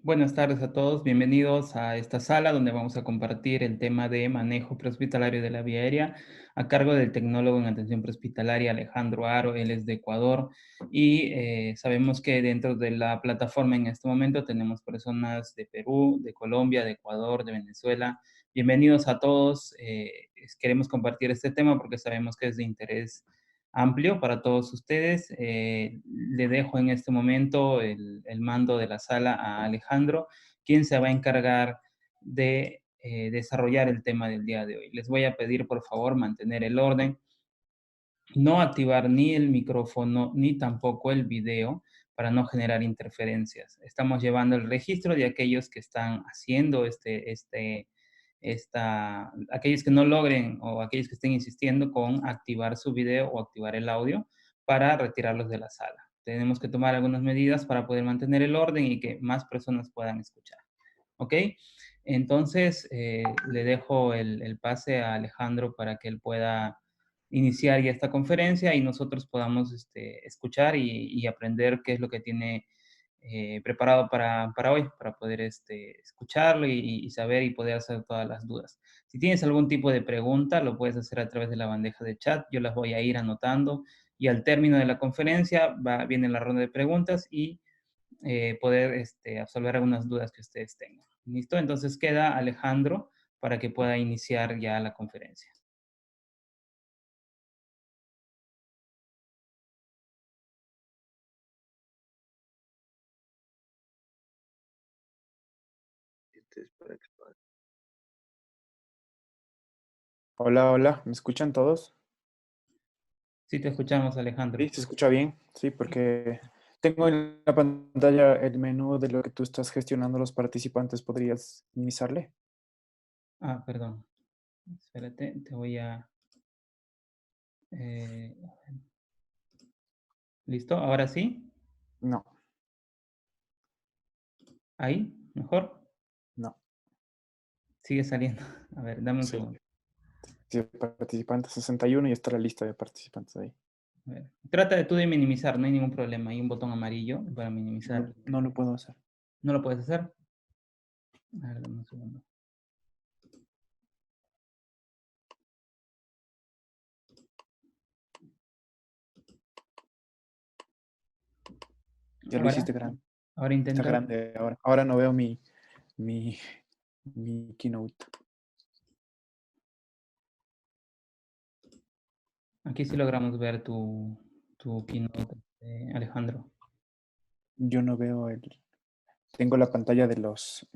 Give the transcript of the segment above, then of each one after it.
Buenas tardes a todos, bienvenidos a esta sala donde vamos a compartir el tema de manejo prehospitalario de la vía aérea a cargo del tecnólogo en atención prehospitalaria Alejandro Aro. Él es de Ecuador y sabemos que dentro de la plataforma en este momento tenemos personas de Perú, de Colombia, de Ecuador, de Venezuela. Bienvenidos a todos. Queremos compartir este tema porque sabemos que es de interés amplio para todos ustedes. Le dejo en este momento el mando de la sala a Alejandro, quien se va a encargar de desarrollar el tema del día de hoy. Les voy a pedir, por favor, mantener el orden, no activar ni el micrófono ni tampoco el video para no generar interferencias. Estamos llevando el registro de aquellos que están haciendo aquellos que no logren o aquellos que estén insistiendo con activar su video o activar el audio para retirarlos de la sala. Tenemos que tomar algunas medidas para poder mantener el orden y que más personas puedan escuchar. ¿Ok? Entonces, le dejo el pase a Alejandro para que él pueda iniciar ya esta conferencia y nosotros podamos escuchar y aprender qué es lo que tiene preparado para hoy, para poder escucharlo y saber y poder hacer todas las dudas. Si tienes algún tipo de pregunta, lo puedes hacer a través de la bandeja de chat, yo las voy a ir anotando y al término de la conferencia viene la ronda de preguntas y poder absolver algunas dudas que ustedes tengan. ¿Listo? Entonces queda Alejandro para que pueda iniciar ya la conferencia. Hola, hola, ¿me escuchan todos? Sí, te escuchamos, Sí, Alejandro. se escucha bien, sí, porque tengo en la pantalla el menú de lo que tú estás gestionando los participantes. ¿Podrías minimizarle? Ah, perdón. Espérate, te voy a... eh, ¿Listo? ¿Ahora sí? No, ¿Ahí? ¿Mejor? no, Sigue saliendo. A ver, dame un sí. segundo. Sí, participantes 61 y está la lista de participantes ahí. A ver. Trata de tú de minimizar, no hay ningún problema. Hay un botón amarillo para minimizar. No, no lo puedo hacer. ¿No lo puedes hacer? A ver, dame un segundo. Ya lo Ahora, hiciste grande. ahora Está intenta. grande ahora. Ahora no veo mi, mi keynote. Aquí sí logramos ver tu keynote, Alejandro. Yo no veo el... Tengo la pantalla de los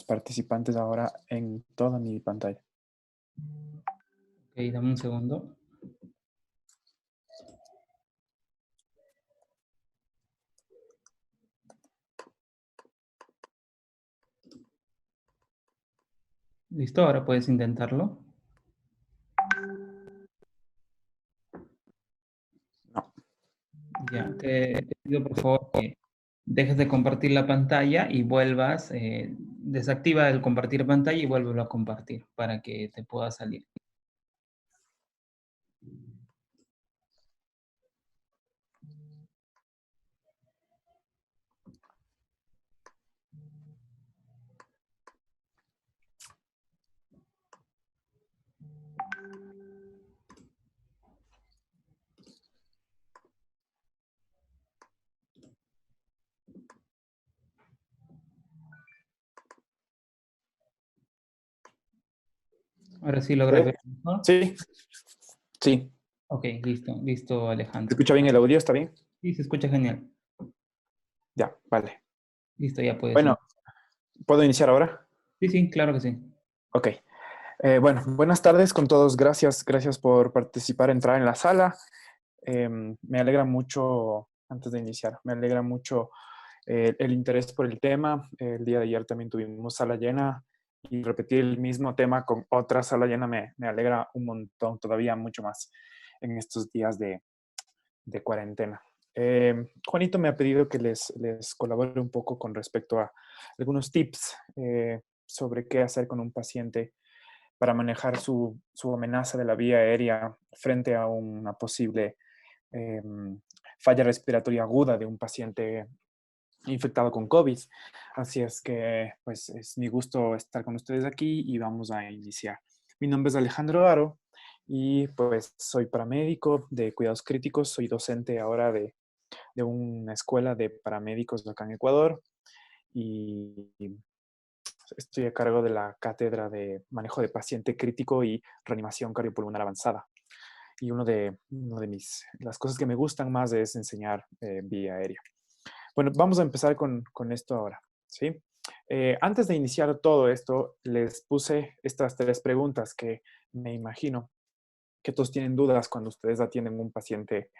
participantes ahora en toda mi pantalla. Ok, dame un segundo. ¿Listo? Ahora puedes intentarlo. No, Ya, te pido por favor que dejes de compartir la pantalla y vuelvas, desactiva el compartir pantalla y vuélvelo a compartir para que te pueda salir. Ahora sí logras ver mejor. sí, sí. Ok, listo, listo, ¿Se Alejandro. escucha bien el audio? ¿Está bien? Sí, se escucha genial. Ya, vale. Listo, ya puedes Bueno, ir. ¿puedo iniciar ahora? Sí, sí, claro que sí. Ok. Bueno, buenas tardes con todos. Gracias por participar, entrar en la sala. Me alegra mucho, antes de iniciar, me alegra mucho el interés por el tema. El día de ayer también tuvimos sala llena y repetir el mismo tema con otra sala llena me alegra un montón, todavía mucho más en estos días de cuarentena. Juanito me ha pedido que les colabore un poco con respecto a algunos tips sobre qué hacer con un paciente para manejar su amenaza de la vía aérea frente a una posible falla respiratoria aguda de un paciente infectado con COVID. Así es que, pues, es mi gusto estar con ustedes aquí y vamos a iniciar. Mi nombre es Alejandro Aro y, pues, soy paramédico de cuidados críticos. Soy docente ahora de una escuela de paramédicos acá en Ecuador y estoy a cargo de la cátedra de manejo de paciente crítico y reanimación cardiopulmonar avanzada. Y las cosas que me gustan más es enseñar vía aérea. Bueno, vamos a empezar con esto ahora, ¿sí? Antes de iniciar todo esto, les puse estas 3 preguntas que me imagino que todos tienen dudas cuando ustedes atienden un paciente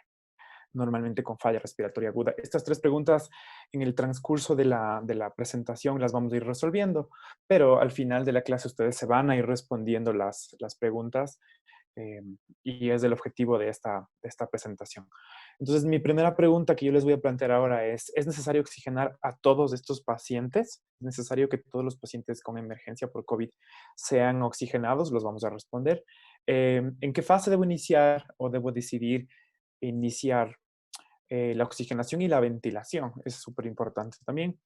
normalmente con falla respiratoria aguda. Estas 3 preguntas en el transcurso de la presentación las vamos a ir resolviendo, pero al final de la clase ustedes se van a ir respondiendo las preguntas y es el objetivo de esta presentación. Entonces, mi primera pregunta que yo les voy a plantear ahora ¿es necesario oxigenar a todos estos pacientes? ¿Es necesario que todos los pacientes con emergencia por COVID sean oxigenados? Los vamos a responder. ¿En qué fase debo iniciar o debo decidir iniciar la oxigenación y la ventilación? Es súper importante también.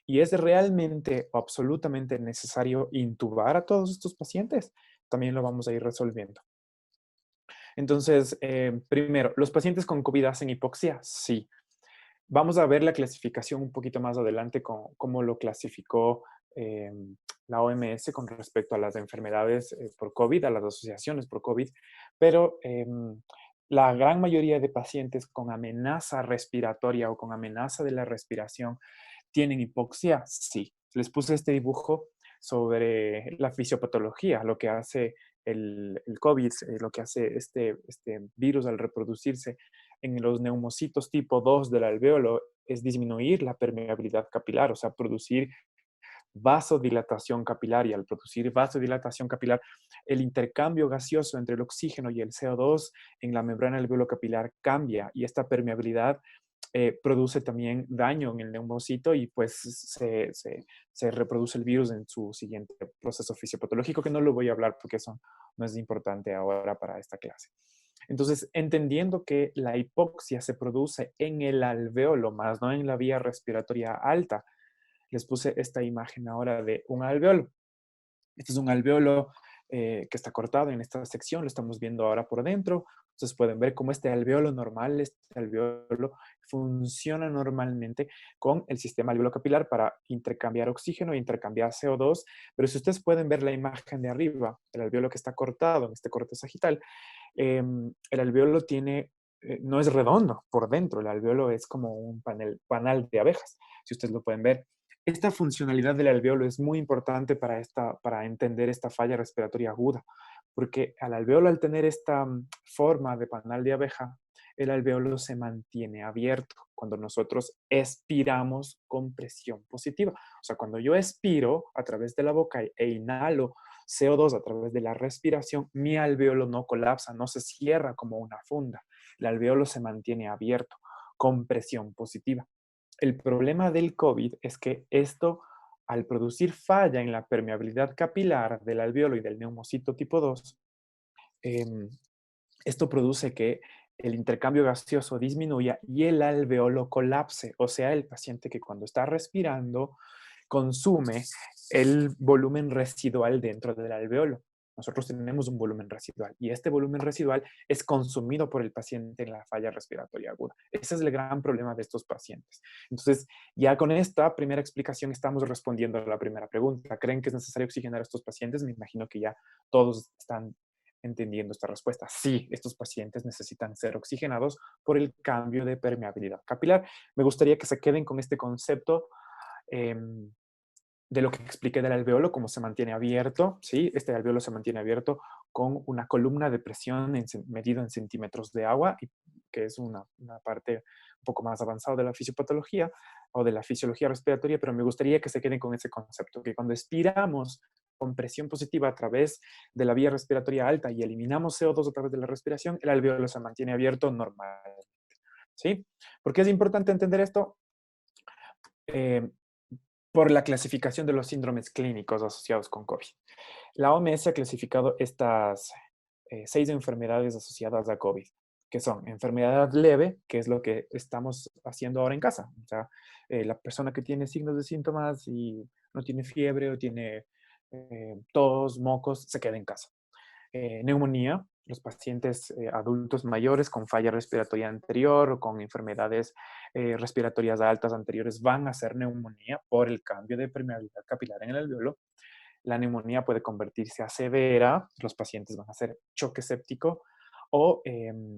¿Y es realmente o absolutamente necesario intubar a todos estos pacientes? También lo vamos a ir resolviendo. Entonces, primero, ¿los pacientes con COVID hacen hipoxia? Sí. Vamos a ver la clasificación un poquito más adelante, cómo lo clasificó eh, la OMS con respecto a las enfermedades por COVID, a las asociaciones por COVID, pero la gran mayoría de pacientes con amenaza respiratoria o con amenaza de la respiración tienen hipoxia. Sí. Les puse este dibujo sobre la fisiopatología, lo que hace el COVID, lo que hace este virus al reproducirse en los neumocitos tipo 2 del alvéolo es disminuir la permeabilidad capilar, o sea, producir vasodilatación capilar, y al producir vasodilatación capilar, el intercambio gaseoso entre el oxígeno y el CO2 en la membrana alveolo capilar cambia y esta permeabilidad produce también daño en el neumocito y pues se reproduce el virus en su siguiente proceso fisiopatológico, que no lo voy a hablar porque eso no es importante ahora para esta clase. Entonces, entendiendo que la hipoxia se produce en el alvéolo, más no en la vía respiratoria alta, les puse esta imagen ahora de un alvéolo. Este es un alvéolo que está cortado en esta sección, lo estamos viendo ahora por dentro. Entonces pueden ver cómo este alvéolo normal, este alvéolo funciona normalmente con el sistema alvéolo capilar para intercambiar oxígeno e intercambiar CO2. Pero si ustedes pueden ver la imagen de arriba, el alvéolo que está cortado en este corte sagital, el alvéolo no es redondo por dentro, el alvéolo es como un panal de abejas, si ustedes lo pueden ver. Esta funcionalidad del alvéolo es muy importante para entender esta falla respiratoria aguda, porque al alvéolo, al tener esta forma de panal de abeja, el alvéolo se mantiene abierto cuando nosotros expiramos con presión positiva. O sea, cuando yo expiro a través de la boca e inhalo CO2 a través de la respiración, mi alvéolo no colapsa, no se cierra como una funda. El alvéolo se mantiene abierto con presión positiva. El problema del COVID es que esto, al producir falla en la permeabilidad capilar del alvéolo y del neumocito tipo 2, esto produce que el intercambio gaseoso disminuya y el alvéolo colapse, o sea, el paciente que cuando está respirando consume el volumen residual dentro del alvéolo. Nosotros tenemos un volumen residual y este volumen residual es consumido por el paciente en la falla respiratoria aguda. Ese es el gran problema de estos pacientes. Entonces, ya con esta primera explicación estamos respondiendo a la primera pregunta. ¿Creen que es necesario oxigenar a estos pacientes? Me imagino que ya todos están entendiendo esta respuesta. Sí, estos pacientes necesitan ser oxigenados por el cambio de permeabilidad capilar. Me gustaría que se queden con este concepto eh, de lo que expliqué del alvéolo, cómo se mantiene abierto, ¿sí? Este alvéolo se mantiene abierto con una columna de presión medido en centímetros de agua, que es una parte un poco más avanzada de la fisiopatología o de la fisiología respiratoria, pero me gustaría que se queden con ese concepto, que cuando expiramos con presión positiva a través de la vía respiratoria alta y eliminamos CO2 a través de la respiración, el alvéolo se mantiene abierto normalmente, ¿sí? ¿Por qué es importante entender esto? Eh, por la clasificación de los síndromes clínicos asociados con COVID. La OMS ha clasificado estas 6 enfermedades asociadas a COVID. que son enfermedad leve, que es lo que estamos haciendo ahora en casa. O sea, la persona que tiene signos de síntomas y no tiene fiebre o tiene tos, mocos, se queda en casa. Neumonía, los pacientes adultos mayores con falla respiratoria anterior o con enfermedades respiratorias altas anteriores van a hacer neumonía por el cambio de permeabilidad capilar en el alveolo. La neumonía puede convertirse a severa, los pacientes van a hacer choque séptico o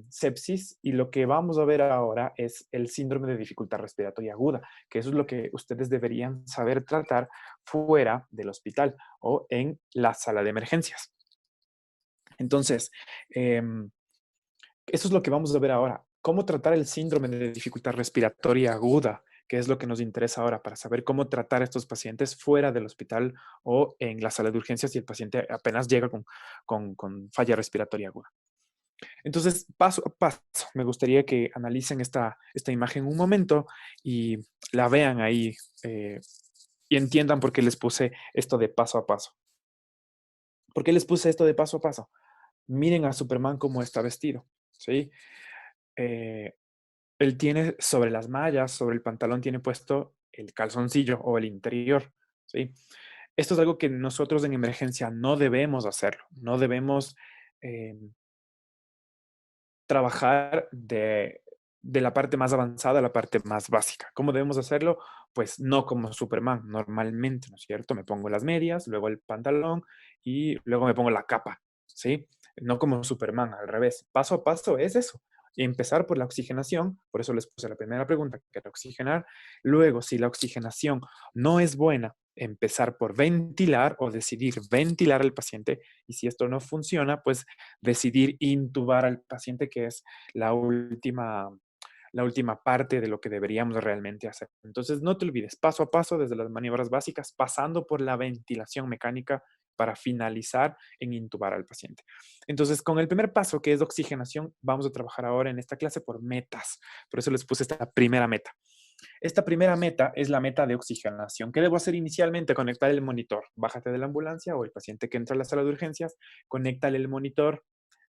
sepsis, y lo que vamos a ver ahora es el síndrome de dificultad respiratoria aguda, que eso es lo que ustedes deberían saber tratar fuera del hospital o en la sala de emergencias. Entonces, eso es lo que vamos a ver ahora. ¿Cómo tratar el síndrome de dificultad respiratoria aguda? Que es lo que nos interesa ahora para saber cómo tratar a estos pacientes fuera del hospital o en la sala de urgencias si el paciente apenas llega con falla respiratoria aguda. Entonces, paso a paso, me gustaría que analicen esta imagen un momento y la vean ahí y entiendan por qué les puse esto de paso a paso. ¿Por qué les puse esto de paso a paso? Miren a Superman cómo está vestido, ¿sí? Eh, Él tiene sobre las mallas, sobre el pantalón, tiene puesto el calzoncillo o el interior, ¿sí? Esto es algo que nosotros en emergencia no debemos hacerlo. No debemos eh, trabajar de la parte más avanzada a la parte más básica. ¿Cómo debemos hacerlo? Pues no como Superman, normalmente, ¿no es cierto? Me pongo las medias, luego el pantalón y luego me pongo la capa, ¿sí? No como Superman, al revés. Paso a paso es eso. Y empezar por la oxigenación, por eso les puse la primera pregunta, que era oxigenar. Luego, si la oxigenación no es buena, empezar por ventilar o decidir ventilar al paciente. Y si esto no funciona, pues decidir intubar al paciente, que es la última parte de lo que deberíamos realmente hacer. Entonces, no te olvides, paso a paso, desde las maniobras básicas, pasando por la ventilación mecánica para finalizar en intubar al paciente. Entonces, con el primer paso, que es oxigenación, vamos a trabajar ahora en esta clase por metas. Por eso les puse esta primera meta. Esta primera meta es la meta de oxigenación. ¿Qué debo hacer inicialmente? Conectar el monitor. Bájate de la ambulancia o el paciente que entra a la sala de urgencias, conéctale el monitor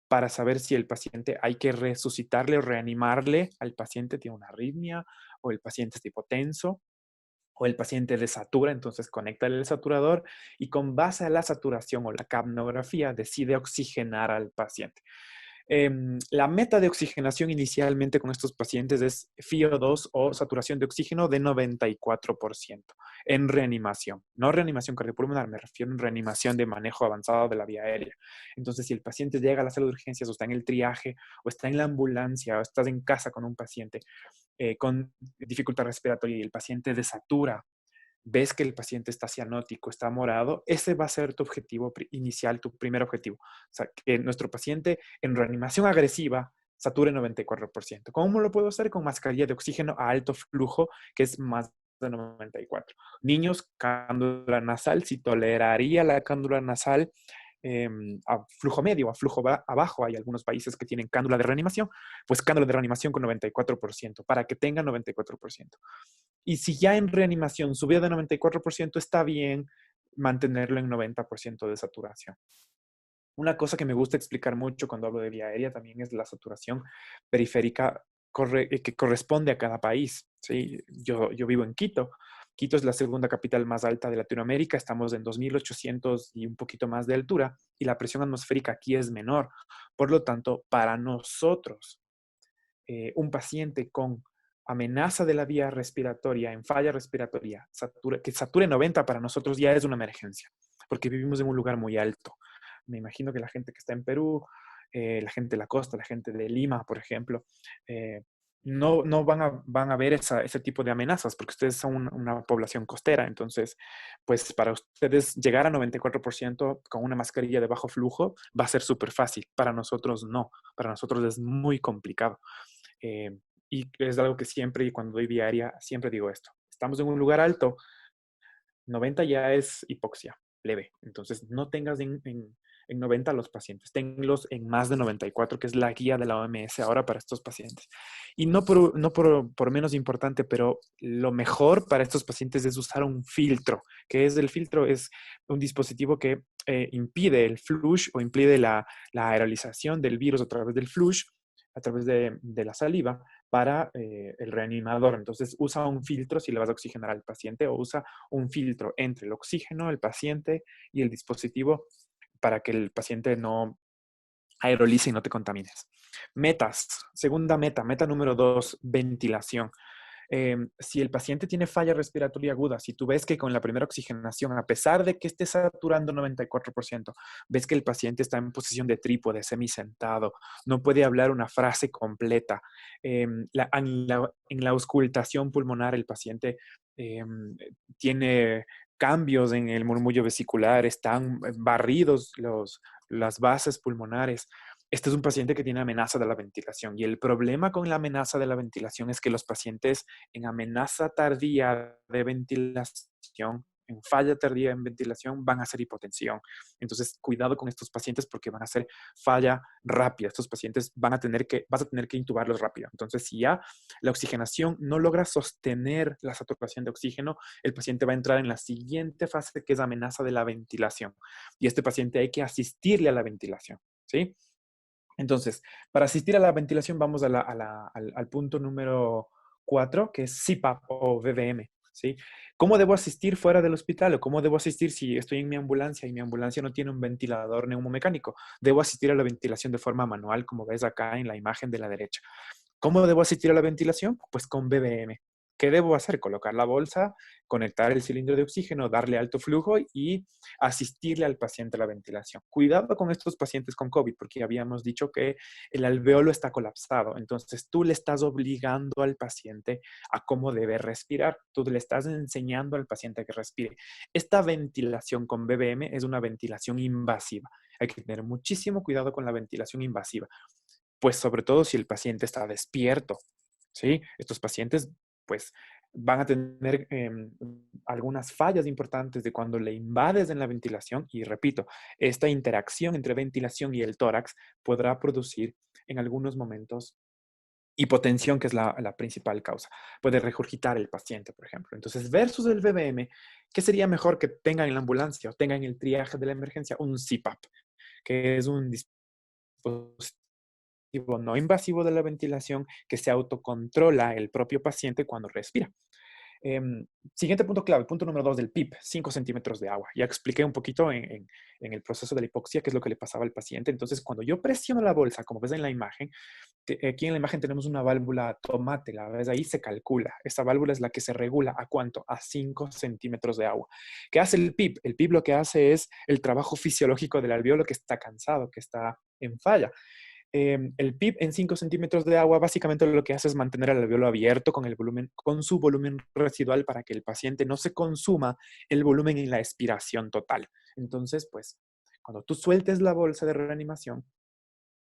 para saber si el paciente hay que resucitarle o reanimarle al paciente, tiene una arritmia o el paciente está hipotenso o el paciente desatura, entonces conéctale el saturador y con base a la saturación o la capnografía decide oxigenar al paciente. La meta de oxigenación inicialmente con estos pacientes es FiO2 o saturación de oxígeno de 94% en reanimación. No reanimación cardiopulmonar, me refiero en reanimación de manejo avanzado de la vía aérea. Entonces, si el paciente llega a la sala de urgencias o está en el triaje o está en la ambulancia o estás en casa con un paciente con dificultad respiratoria y el paciente desatura, ves que el paciente está cianótico, está morado, ese va a ser tu objetivo inicial, tu primer objetivo. O sea, que nuestro paciente en reanimación agresiva sature 94%. ¿Cómo lo puedo hacer? Con mascarilla de oxígeno a alto flujo, que es más de 94. Niños, cándula nasal, si toleraría la cándula nasal a flujo medio, a flujo abajo. Hay algunos países que tienen cándula de reanimación, pues cándula de reanimación con 94%, para que tenga 94%. Y si ya en reanimación subió de 94%, está bien mantenerlo en 90% de saturación. Una cosa que me gusta explicar mucho cuando hablo de vía aérea también es la saturación periférica que corresponde a cada país. ¿Sí? Yo vivo en Quito. Quito es la segunda capital más alta de Latinoamérica. Estamos en 2.800 y un poquito más de altura y la presión atmosférica aquí es menor. Por lo tanto, para nosotros, un paciente con amenaza de la vía respiratoria, en falla respiratoria, que sature 90 para nosotros ya es una emergencia, porque vivimos en un lugar muy alto. Me imagino que la gente que está en Perú, la gente de la costa, la gente de Lima, por ejemplo, no van a ver ese tipo de amenazas porque ustedes son una población costera. Entonces, pues para ustedes llegar a 94% con una mascarilla de bajo flujo va a ser súper fácil. Para nosotros no. Para nosotros es muy complicado. Eh, y es algo que siempre, y cuando doy vía aérea, siempre digo esto. Estamos en un lugar alto, 90 ya es hipoxia leve. Entonces, no tengas en 90 los pacientes, tenlos en más de 94, que es la guía de la OMS ahora para estos pacientes. Y no por menos importante, pero lo mejor para estos pacientes es usar un filtro. ¿Qué es el filtro? Es un dispositivo que impide el flush o impide la aerolización del virus a través del flush a través de la saliva para el reanimador. Entonces usa un filtro si le vas a oxigenar al paciente o usa un filtro entre el oxígeno, el paciente y el dispositivo para que el paciente no aerolice y no te contamines. Metas. Segunda meta, meta número 2, ventilación. Si el paciente tiene falla respiratoria aguda, si tú ves que con la primera oxigenación, a pesar de que esté saturando 94%, ves que el paciente está en posición de trípode, semisentado, no puede hablar una frase completa, en la auscultación pulmonar el paciente tiene cambios en el murmullo vesicular, están barridos las bases pulmonares. Este es un paciente que tiene amenaza de la ventilación y el problema con la amenaza de la ventilación es que los pacientes en amenaza tardía de ventilación, en falla tardía en ventilación, van a hacer hipotensión. Entonces, cuidado con estos pacientes porque van a hacer falla rápida. Estos pacientes vas a tener que intubarlos rápido. Entonces, si ya la oxigenación no logra sostener la saturación de oxígeno, el paciente va a entrar en la siguiente fase que es amenaza de la ventilación. Y este paciente hay que asistirle a la ventilación, ¿sí? Entonces, para asistir a la ventilación vamos al punto número 4, que es CPAP o VVM, ¿sí? ¿Cómo debo asistir fuera del hospital o cómo debo asistir si estoy en mi ambulancia y mi ambulancia no tiene un ventilador neumomecánico? Debo asistir a la ventilación de forma manual, como ves acá en la imagen de la derecha. ¿Cómo debo asistir a la ventilación? Pues con VVM. ¿Qué debo hacer? Colocar la bolsa, conectar el cilindro de oxígeno, darle alto flujo y asistirle al paciente a la ventilación. Cuidado con estos pacientes con COVID, porque habíamos dicho que el alveolo está colapsado. Entonces, tú le estás obligando al paciente a cómo debe respirar. Tú le estás enseñando al paciente a que respire. Esta ventilación con VVM es una ventilación invasiva. Hay que tener muchísimo cuidado con la ventilación invasiva, pues sobre todo si el paciente está despierto, ¿sí? Estos pacientes, pues, van a tener algunas fallas importantes de cuando le invades en la ventilación y repito, esta interacción entre ventilación y el tórax podrá producir en algunos momentos hipotensión, que es la principal causa. Puede regurgitar el paciente, por ejemplo. Entonces, versus el VBM, ¿qué sería mejor que tengan en la ambulancia o tengan en el triaje de la emergencia? Un CPAP, que es un dispositivo no invasivo de la ventilación que se autocontrola el propio paciente cuando respira. Siguiente punto clave, punto número 2 del PIP, 5 centímetros de agua. Ya expliqué un poquito en el proceso de la hipoxia qué es lo que le pasaba al paciente. Entonces, cuando yo presiono la bolsa, como ves en la imagen, aquí en la imagen tenemos una válvula tomate, la ves ahí, se calcula. Esa válvula es la que se regula a cuánto, a 5 centímetros de agua. ¿Qué hace el PIP? El PIP lo que hace es el trabajo fisiológico del alveolo que está cansado, que está en falla. El PIP en 5 centímetros de agua básicamente lo que hace es mantener el alveolo abierto con su volumen residual para que el paciente no se consuma el volumen en la expiración total. Entonces, pues, cuando tú sueltes la bolsa de reanimación,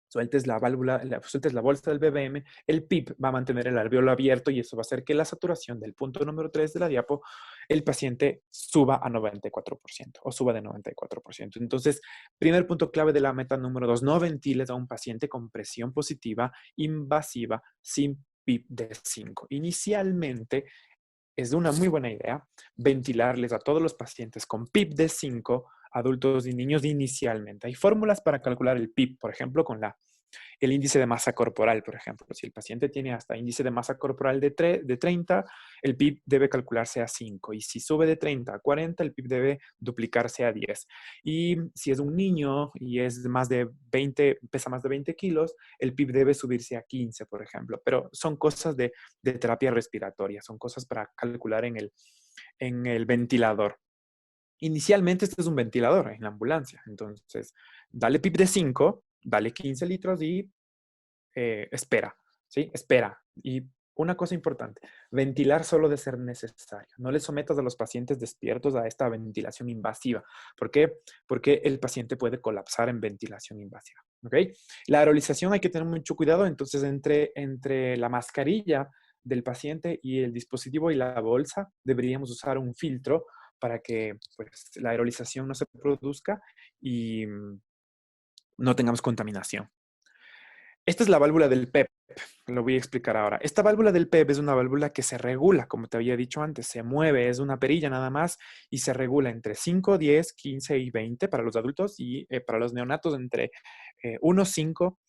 sueltes sueltes la bolsa del BBM, el PIP va a mantener el alveolo abierto y eso va a hacer que la saturación del punto número 3 de la diapo, el paciente suba a 94% o suba de 94%. Entonces, primer punto clave de la meta número 2, no ventiles a un paciente con presión positiva invasiva sin PIP de 5. Inicialmente, es una muy buena idea ventilarles a todos los pacientes con PIP de 5, adultos y niños inicialmente. Hay fórmulas para calcular el PIP, por ejemplo, con el índice de masa corporal, por ejemplo. Si el paciente tiene hasta índice de masa corporal de 30, el PIP debe calcularse a 5. Y si sube de 30 a 40, el PIP debe duplicarse a 10. Y si es un niño y pesa más de 20 kilos, el PIP debe subirse a 15, por ejemplo. Pero son cosas de terapia respiratoria, son cosas para calcular en el ventilador. Inicialmente este es un ventilador en la ambulancia, entonces dale PIP de 5, dale 15 litros y espera, ¿sí? Espera. Y una cosa importante, ventilar solo de ser necesario. No le sometas a los pacientes despiertos a esta ventilación invasiva. ¿Por qué? Porque el paciente puede colapsar en ventilación invasiva. ¿Ok? La aerolización hay que tener mucho cuidado, entonces entre la mascarilla del paciente y el dispositivo y la bolsa deberíamos usar un filtro para que pues, la aerolización no se produzca y no tengamos contaminación. Esta es la válvula del PEP, lo voy a explicar ahora. Esta válvula del PEP es una válvula que se regula, como te había dicho antes, se mueve, es una perilla nada más y se regula entre 5, 10, 15 y 20 para los adultos y para los neonatos entre 1, 5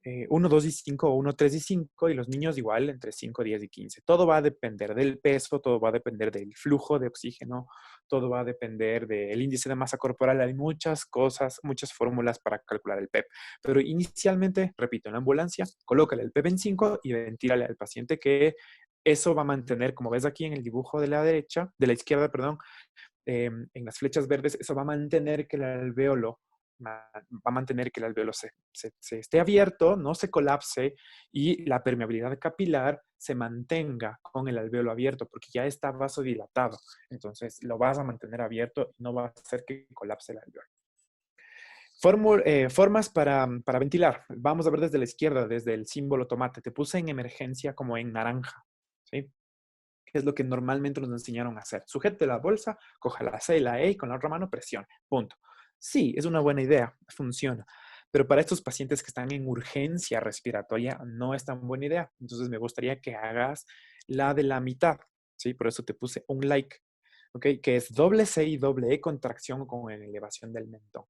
1, 2 y 5 o 1, 3 y 5 y los niños igual entre 5, 10 y 15. Todo va a depender del peso, todo va a depender del flujo de oxígeno, todo va a depender del índice de masa corporal. Hay muchas cosas, muchas fórmulas para calcular el PEP. Pero inicialmente, repito, en la ambulancia, colócale el PEP en 5 y ventílale al paciente que eso va a mantener, como ves aquí en el dibujo de la derecha, de la izquierda, perdón, en las flechas verdes, eso va a mantener que el alvéolo se esté abierto, no se colapse y la permeabilidad capilar se mantenga con el alvéolo abierto porque ya está vasodilatado. Entonces lo vas a mantener abierto y no va a hacer que colapse el alvéolo. Formas para ventilar. Vamos a ver desde la izquierda, desde el símbolo tomate. Te puse en emergencia como en naranja. ¿Sí? Que es lo que normalmente nos enseñaron a hacer. Sujete la bolsa, coja la C y la E y con la otra mano presione. Punto. Sí, es una buena idea, funciona. Pero para estos pacientes que están en urgencia respiratoria no es tan buena idea. Entonces me gustaría que hagas la de la mitad. ¿Sí? Por eso te puse un like. ¿Ok? Que es doble C y doble E contracción con elevación del mentón.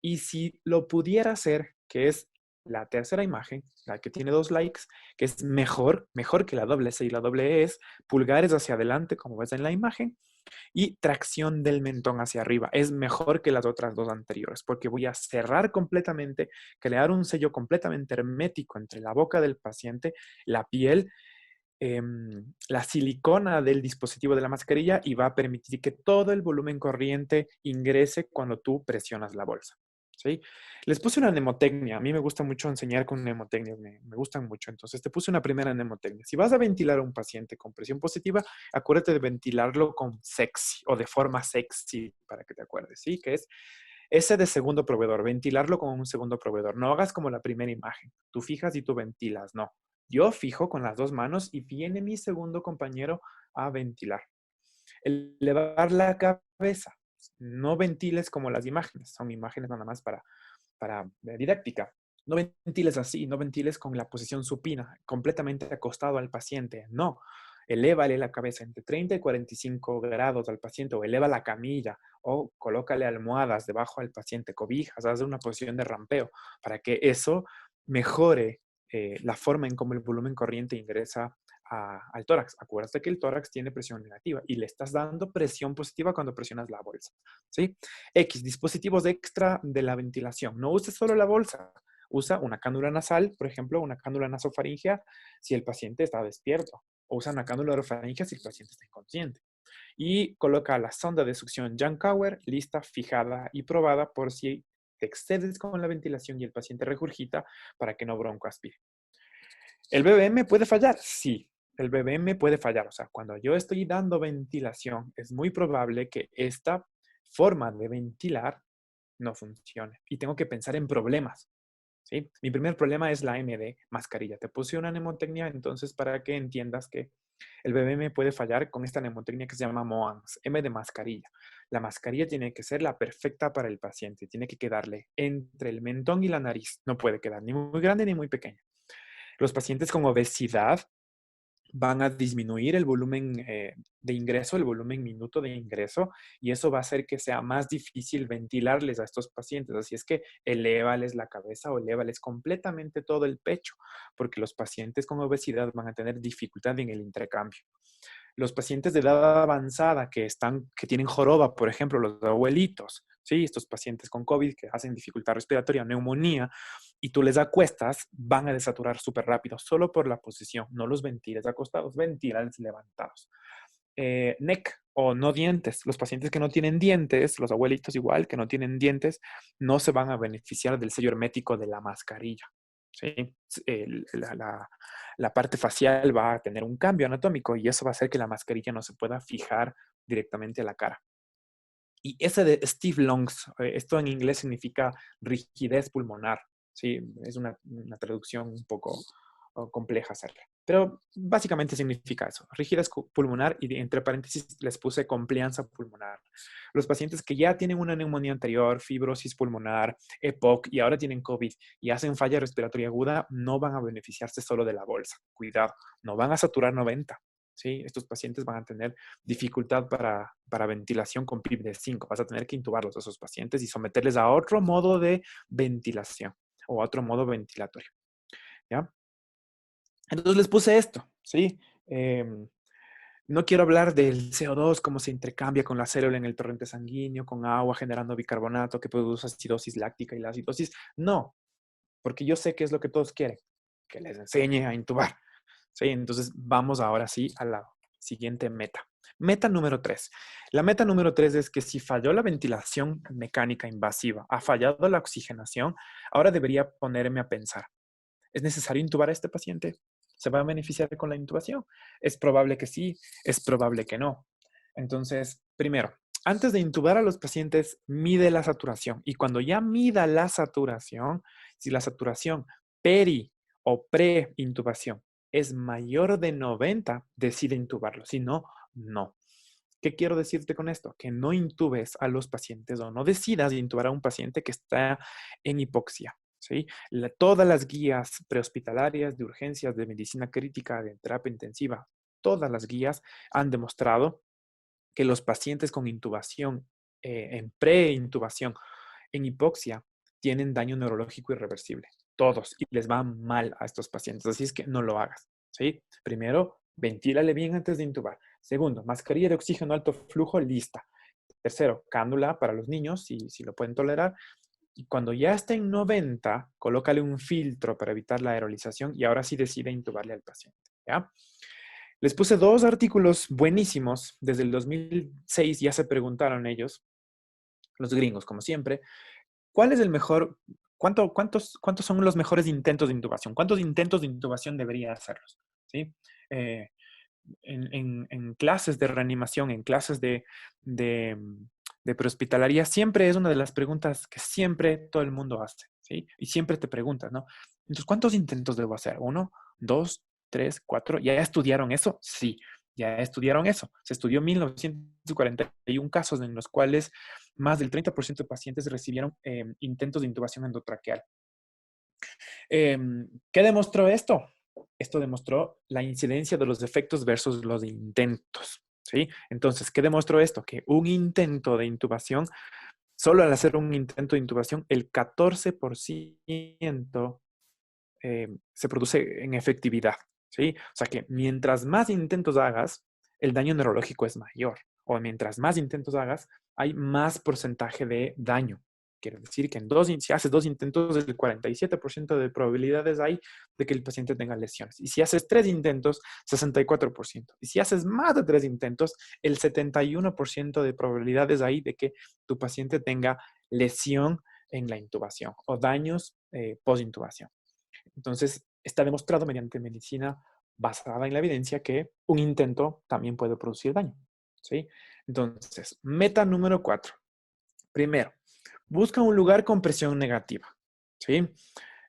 Y si lo pudiera hacer, que es la tercera imagen, la que tiene 2 likes, que es mejor que la doble C y la doble E, es pulgares hacia adelante, como ves en la imagen, y tracción del mentón hacia arriba. Es mejor que las otras 2 anteriores, porque voy a cerrar completamente, crear un sello completamente hermético entre la boca del paciente, la piel, la silicona del dispositivo de la mascarilla y va a permitir que todo el volumen corriente ingrese cuando tú presionas la bolsa. ¿Sí? Les puse una mnemotecnia. A mí me gusta mucho enseñar con mnemotecnias, me gustan mucho. Entonces, te puse una primera mnemotecnia. Si vas a ventilar a un paciente con presión positiva, acuérdate de ventilarlo con sexy o de forma sexy, para que te acuerdes, ¿sí? Que es ese de segundo proveedor, ventilarlo con un segundo proveedor. No hagas como la primera imagen. Tú fijas y tú ventilas, no. Yo fijo con las 2 manos y viene mi segundo compañero a ventilar. Elevar la cabeza. No ventiles como las imágenes. Son imágenes nada más para didáctica. No ventiles así, no ventiles con la posición supina, completamente acostado al paciente. No. Elévale la cabeza entre 30 y 45 grados al paciente o eleva la camilla o colócale almohadas debajo del paciente, cobijas, haz una posición de rampeo para que eso mejore la forma en cómo el volumen corriente ingresa al tórax. Acuérdate que el tórax tiene presión negativa y le estás dando presión positiva cuando presionas la bolsa. ¿Sí? X, dispositivos extra de la ventilación. No uses solo la bolsa. Usa una cánula nasal, por ejemplo, una cánula nasofaringea si el paciente está despierto. O usa una cánula orofaringea si el paciente está inconsciente. Y coloca la sonda de succión Jacquard lista, fijada y probada por si te excedes con la ventilación y el paciente regurgita para que no broncoaspire. ¿El BBM puede fallar? Sí, el BBM puede fallar. O sea, cuando yo estoy dando ventilación, es muy probable que esta forma de ventilar no funcione. Y tengo que pensar en problemas. ¿Sí? Mi primer problema es la M de mascarilla. Te puse una mnemotecnia entonces para que entiendas que el BBM puede fallar con esta mnemotecnia que se llama MOANS, M de mascarilla. La mascarilla tiene que ser la perfecta para el paciente. Tiene que quedarle entre el mentón y la nariz. No puede quedar ni muy grande ni muy pequeña. Los pacientes con obesidad van a disminuir el volumen de ingreso, el volumen minuto de ingreso, y eso va a hacer que sea más difícil ventilarles a estos pacientes. Así es que elévales la cabeza o elévales completamente todo el pecho, porque los pacientes con obesidad van a tener dificultad en el intercambio. Los pacientes de edad avanzada que tienen joroba, por ejemplo, los abuelitos, ¿sí? Estos pacientes con COVID que hacen dificultad respiratoria, neumonía, y tú les acuestas, van a desaturar súper rápido, solo por la posición. No los ventiles acostados, ventiles levantados. NEC o no dientes. Los pacientes que no tienen dientes, los abuelitos igual, que no tienen dientes, no se van a beneficiar del sello hermético de la mascarilla. ¿Sí? La parte facial va a tener un cambio anatómico y eso va a hacer que la mascarilla no se pueda fijar directamente a la cara. Y ese de Steve Lungs, esto en inglés significa rigidez pulmonar. Sí, es una traducción un poco compleja hacerla. Pero básicamente significa eso, rigidez pulmonar y entre paréntesis les puse complianza pulmonar. Los pacientes que ya tienen una neumonía anterior, fibrosis pulmonar, EPOC y ahora tienen COVID y hacen falla respiratoria aguda, no van a beneficiarse solo de la bolsa. Cuidado, no van a saturar 90. ¿Sí? Estos pacientes van a tener dificultad para ventilación con PIB de 5. Vas a tener que intubarlos a esos pacientes y someterles a otro modo de ventilación o a otro modo ventilatorio. ¿ya? Entonces les puse esto, ¿sí? No quiero hablar del CO2, cómo se intercambia con la célula en el torrente sanguíneo, con agua generando bicarbonato que produce acidosis láctica y la acidosis. No, porque yo sé qué es lo que todos quieren, que les enseñe a intubar. ¿Sí? Entonces vamos ahora sí a la siguiente meta. Meta número 3. La meta número 3 es que si falló la ventilación mecánica invasiva, ha fallado la oxigenación, ahora debería ponerme a pensar, ¿es necesario intubar a este paciente? ¿Se va a beneficiar con la intubación? Es probable que sí, es probable que no. Entonces, primero, antes de intubar a los pacientes, mide la saturación. Y cuando ya mida la saturación, si la saturación peri o pre-intubación es mayor de 90, decide intubarlo. Si no, no. ¿Qué quiero decirte con esto? Que no intubes a los pacientes o no decidas intubar a un paciente que está en hipoxia. ¿Sí? Todas las guías prehospitalarias de urgencias, de medicina crítica, de terapia intensiva, todas las guías han demostrado que los pacientes con intubación, en preintubación, en hipoxia, tienen daño neurológico irreversible. Todos. Y les va mal a estos pacientes. Así es que no lo hagas. ¿Sí? Primero, ventílale bien antes de intubar. Segundo, mascarilla de oxígeno alto flujo lista. Tercero, cánula para los niños, si lo pueden tolerar. Y cuando ya está en 90, colócale un filtro para evitar la aerolización y ahora sí decide intubarle al paciente. ¿Ya? Les puse dos artículos buenísimos. Desde el 2006 ya se preguntaron ellos, los gringos, como siempre, ¿cuál es el mejor, cuántos son los mejores intentos de intubación? ¿Cuántos intentos de intubación debería hacerlos? ¿Sí? Eh, en clases de reanimación, en clases de, de prehospitalaria, siempre es una de las preguntas que siempre todo el mundo hace, ¿sí? Y siempre te preguntas, ¿no? Entonces, ¿cuántos intentos debo hacer? ¿Uno, dos, tres, cuatro? ¿Ya estudiaron eso? Sí, ya estudiaron eso. Se estudió 1941 casos en los cuales más del 30% de pacientes recibieron intentos de intubación endotraqueal. ¿Qué demostró esto? Esto demostró la incidencia de los efectos versus los intentos. ¿Sí? Entonces, ¿qué demostró esto? Que un intento de intubación, solo al hacer un intento de intubación, el 14% se produce en efectividad. ¿Sí? O sea que mientras más intentos hagas, el daño neurológico es mayor. O mientras más intentos hagas, hay más porcentaje de daño. Quiere decir que si haces dos intentos, el 47% de probabilidades hay de que el paciente tenga lesiones. Y si haces tres intentos, 64%. Y si haces más de tres intentos, el 71% de probabilidades hay de que tu paciente tenga lesión en la intubación o daños post-intubación. Entonces, está demostrado mediante medicina basada en la evidencia que un intento también puede producir daño. ¿Sí? Entonces, meta número 4. Primero, busca un lugar con presión negativa. ¿Sí?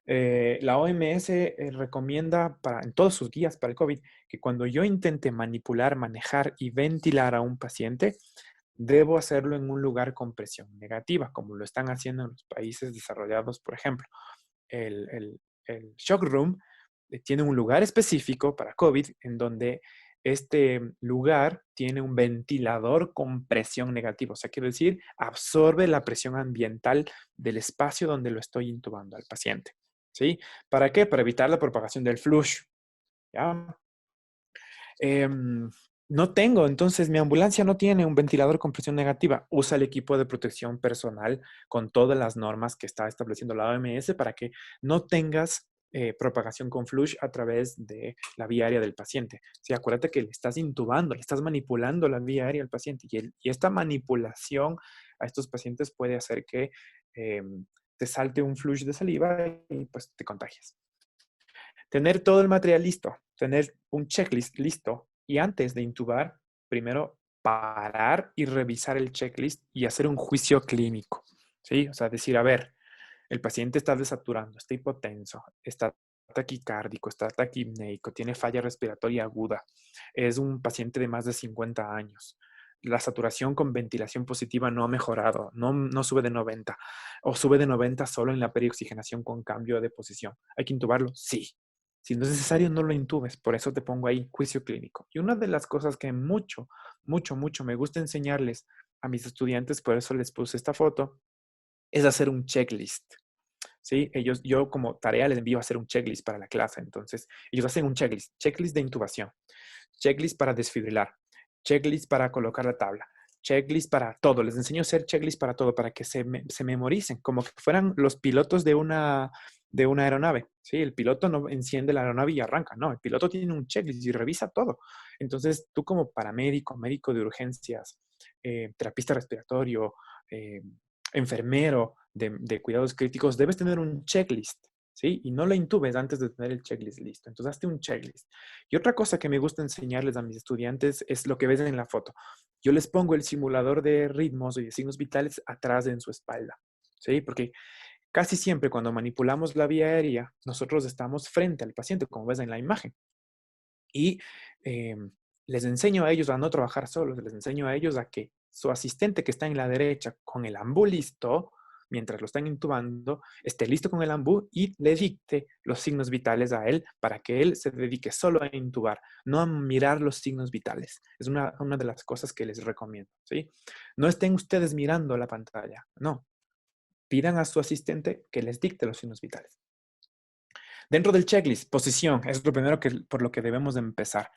La OMS recomienda en todas sus guías para el COVID que cuando yo intente manipular, manejar y ventilar a un paciente, debo hacerlo en un lugar con presión negativa, como lo están haciendo en los países desarrollados, por ejemplo. El shock room tiene un lugar específico para COVID en donde este lugar tiene un ventilador con presión negativa. O sea, quiero decir, absorbe la presión ambiental del espacio donde lo estoy intubando al paciente. ¿Sí? ¿Para qué? Para evitar la propagación del flush. ¿Ya? No tengo, entonces mi ambulancia no tiene un ventilador con presión negativa. Usa el equipo de protección personal con todas las normas que está estableciendo la OMS para que no tengas propagación con flush a través de la vía aérea del paciente. Sí, acuérdate que le estás intubando, le estás manipulando la vía aérea al paciente y esta manipulación a estos pacientes puede hacer que te salte un flush de saliva y pues te contagies. Tener todo el material listo, tener un checklist listo y antes de intubar, primero parar y revisar el checklist y hacer un juicio clínico. ¿Sí? O sea, decir, a ver, el paciente está desaturando, está hipotenso, está taquicárdico, está taquipneico, tiene falla respiratoria aguda, es un paciente de más de 50 años. La saturación con ventilación positiva no ha mejorado, no sube de 90 o sube de 90 solo en la perioxigenación con cambio de posición. ¿Hay que intubarlo? Sí. Si no es necesario, no lo intubes. Por eso te pongo ahí juicio clínico. Y una de las cosas que mucho me gusta enseñarles a mis estudiantes, por eso les puse esta foto, es hacer un checklist. ¿sí? Yo como tarea les envío a hacer un checklist para la clase. Entonces, ellos hacen un checklist de intubación, checklist para desfibrilar, checklist para colocar la tabla, checklist para todo. Les enseño a hacer checklist para todo, para que se memoricen, como que fueran los pilotos de una aeronave. ¿Sí? El piloto no enciende la aeronave y arranca, no, el piloto tiene un checklist y revisa todo. Entonces, tú como paramédico, médico de urgencias, terapista respiratorio, eh, enfermero de cuidados críticos, debes tener un checklist, ¿sí? Y no lo intubes antes de tener el checklist listo. Entonces, hazte un checklist. Y otra cosa que me gusta enseñarles a mis estudiantes es lo que ves en la foto. Yo les pongo el simulador de ritmos y de signos vitales atrás en su espalda, ¿sí? Porque casi siempre cuando manipulamos la vía aérea, nosotros estamos frente al paciente, como ves en la imagen. Y eh, les enseño a ellos a no trabajar solos, les enseño a ellos a que su asistente que está en la derecha con el ambú listo, mientras lo están intubando, esté listo con el ambú y le dicte los signos vitales a él para que él se dedique solo a intubar, no a mirar los signos vitales. Es una de las cosas que les recomiendo, ¿sí? No estén ustedes mirando la pantalla, no. Pidan a su asistente que les dicte los signos vitales. Dentro del checklist, posición, es lo primero por lo que debemos de empezar.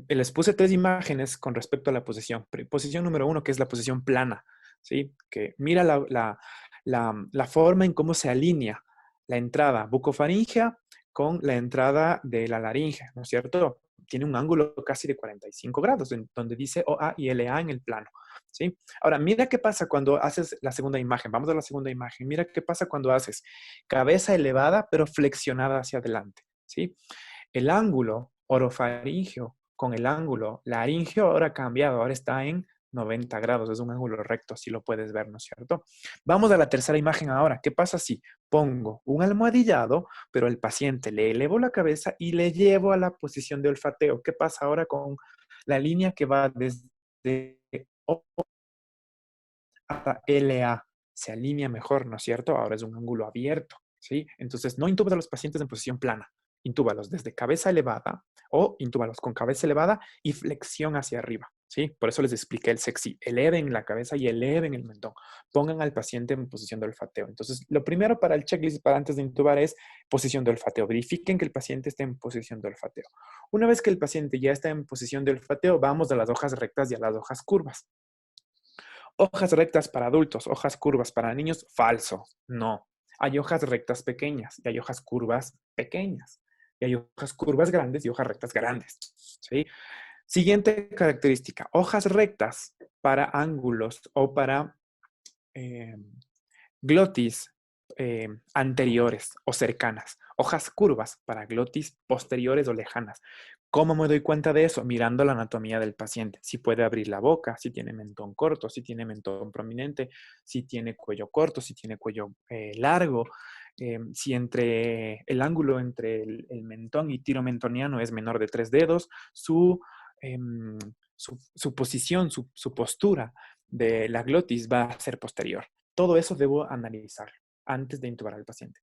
Les puse 3 imágenes con respecto a la posición. Posición número 1, que es la posición plana, ¿sí? Que mira la forma en cómo se alinea la entrada bucofaringea con la entrada de la laringe, ¿no es cierto? Tiene un ángulo casi de 45 grados, donde dice OA y LA en el plano, ¿sí? Ahora, mira qué pasa cuando haces la segunda imagen. Vamos a la segunda imagen. Mira qué pasa cuando haces cabeza elevada pero flexionada hacia adelante, ¿sí? El ángulo orofaringeo con el ángulo laringeo ahora ha cambiado, ahora está en 90 grados, es un ángulo recto, así lo puedes ver, ¿no es cierto? Vamos a la tercera imagen ahora. ¿Qué pasa si pongo un almohadillado, pero el paciente le elevo la cabeza y le llevo a la posición de olfateo? ¿Qué pasa ahora con la línea que va desde O hasta LA? Se alinea mejor, ¿no es cierto? Ahora es un ángulo abierto, ¿sí? Entonces, no intubas a los pacientes en posición plana. Intúbalos desde cabeza elevada o intúbalos con cabeza elevada y flexión hacia arriba, ¿sí? Por eso les expliqué el sexy. Eleven la cabeza y eleven el mentón. Pongan al paciente en posición de olfateo. Entonces, lo primero para el checklist para antes de intubar es posición de olfateo. Verifiquen que el paciente esté en posición de olfateo. Una vez que el paciente ya está en posición de olfateo, vamos a las hojas rectas y a las hojas curvas. Hojas rectas para adultos, hojas curvas para niños, falso. No. Hay hojas rectas pequeñas y hay hojas curvas pequeñas. Y hay hojas curvas grandes y hojas rectas grandes. ¿Sí? Siguiente característica, hojas rectas para ángulos o para eh, glotis anteriores o cercanas. Hojas curvas para glotis posteriores o lejanas. ¿Cómo me doy cuenta de eso? Mirando la anatomía del paciente. Si puede abrir la boca, si tiene mentón corto, si tiene mentón prominente, si tiene cuello corto, si tiene cuello largo, si entre el ángulo entre el mentón y tiro mentoniano es menor de 3 dedos, su posición, su postura de la glotis va a ser posterior. Todo eso debo analizarlo antes de intubar al paciente.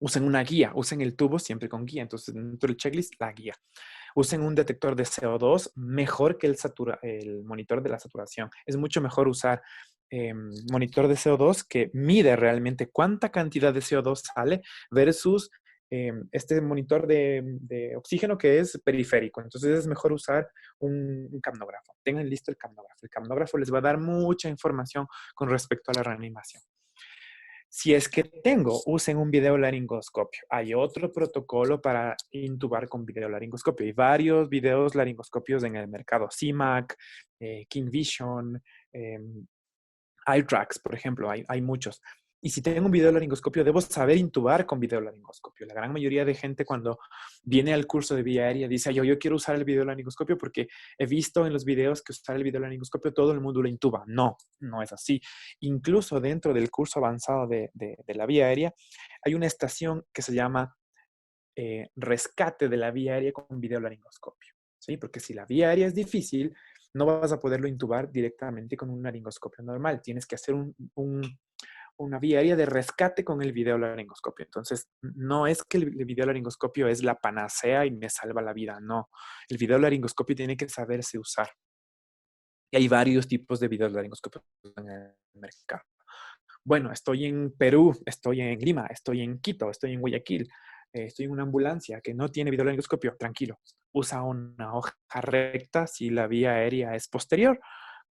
Usen una guía, usen el tubo siempre con guía. Entonces, dentro del checklist, la guía. Usen un detector de CO2 mejor que el monitor de la saturación. Es mucho mejor usar monitor de CO2 que mide realmente cuánta cantidad de CO2 sale versus este monitor de oxígeno que es periférico. Entonces es mejor usar un capnógrafo. Tengan listo el capnógrafo. El capnógrafo les va a dar mucha información con respecto a la reanimación. Si es que tengo, usen un videolaringoscopio. Hay otro protocolo para intubar con videolaringoscopio. Hay varios videos laringoscopios en el mercado. CIMAC, King Vision, iTrax, por ejemplo. Hay muchos. Y si tengo un videolaringoscopio, debo saber intubar con videolaringoscopio. La gran mayoría de gente cuando viene al curso de vía aérea dice, yo quiero usar el videolaringoscopio porque he visto en los videos que usar el videolaringoscopio todo el mundo lo intuba. No, no es así. Incluso dentro del curso avanzado de la vía aérea hay una estación que se llama rescate de la vía aérea con videolaringoscopio. ¿Sí? Porque si la vía aérea es difícil, no vas a poderlo intubar directamente con un laringoscopio normal. Tienes que hacer una vía aérea de rescate con el videolaringoscopio. Entonces, no es que el videolaringoscopio es la panacea y me salva la vida, no. El videolaringoscopio tiene que saberse usar. Y hay varios tipos de videolaringoscopios en el mercado. Bueno, estoy en Perú, estoy en Lima, estoy en Quito, estoy en Guayaquil, estoy en una ambulancia que no tiene videolaringoscopio, tranquilo. Usa una hoja recta si la vía aérea es posterior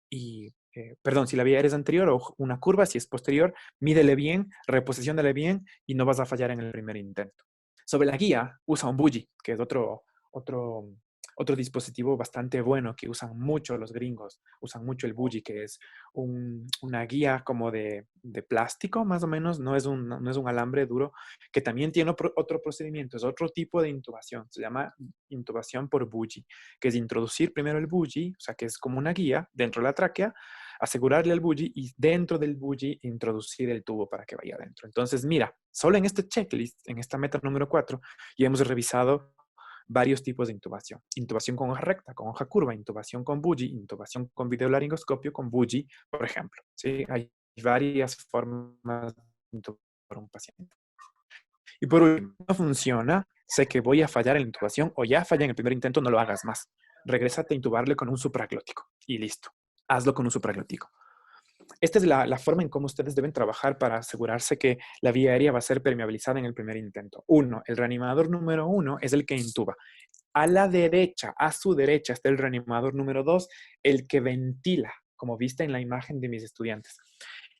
y, perdón, si la vía aérea es anterior o una curva si es posterior, mídele bien, reposiciónale bien y no vas a fallar en el primer intento. Sobre la guía, usa un buggy, que es otro, otro dispositivo bastante bueno que usan mucho los gringos. Usan mucho el buggy, que es una guía como de plástico, más o menos. No es un alambre duro, que también tiene otro procedimiento. Es otro tipo de intubación. Se llama intubación por buggy, que es introducir primero el buggy, o sea, que es como una guía dentro de la tráquea, asegurarle al buggy y dentro del buggy introducir el tubo para que vaya adentro. Entonces, mira, solo en este checklist, en esta meta número 4, ya hemos revisado varios tipos de intubación. Intubación con hoja recta, con hoja curva, intubación con buggy, intubación con videolaringoscopio, con buggy, por ejemplo. ¿Sí? Hay varias formas de intubar a un paciente. Y por último, no funciona, sé que voy a fallar en la intubación o ya falla en el primer intento, no lo hagas más. Regrésate a intubarle con un supraglótico y listo. Hazlo con un supraglótico. Esta es la forma en cómo ustedes deben trabajar para asegurarse que la vía aérea va a ser permeabilizada en el primer intento. Uno, el reanimador número 1 es el que intuba. A la derecha, a su derecha, está el reanimador número 2, el que ventila, como viste en la imagen de mis estudiantes.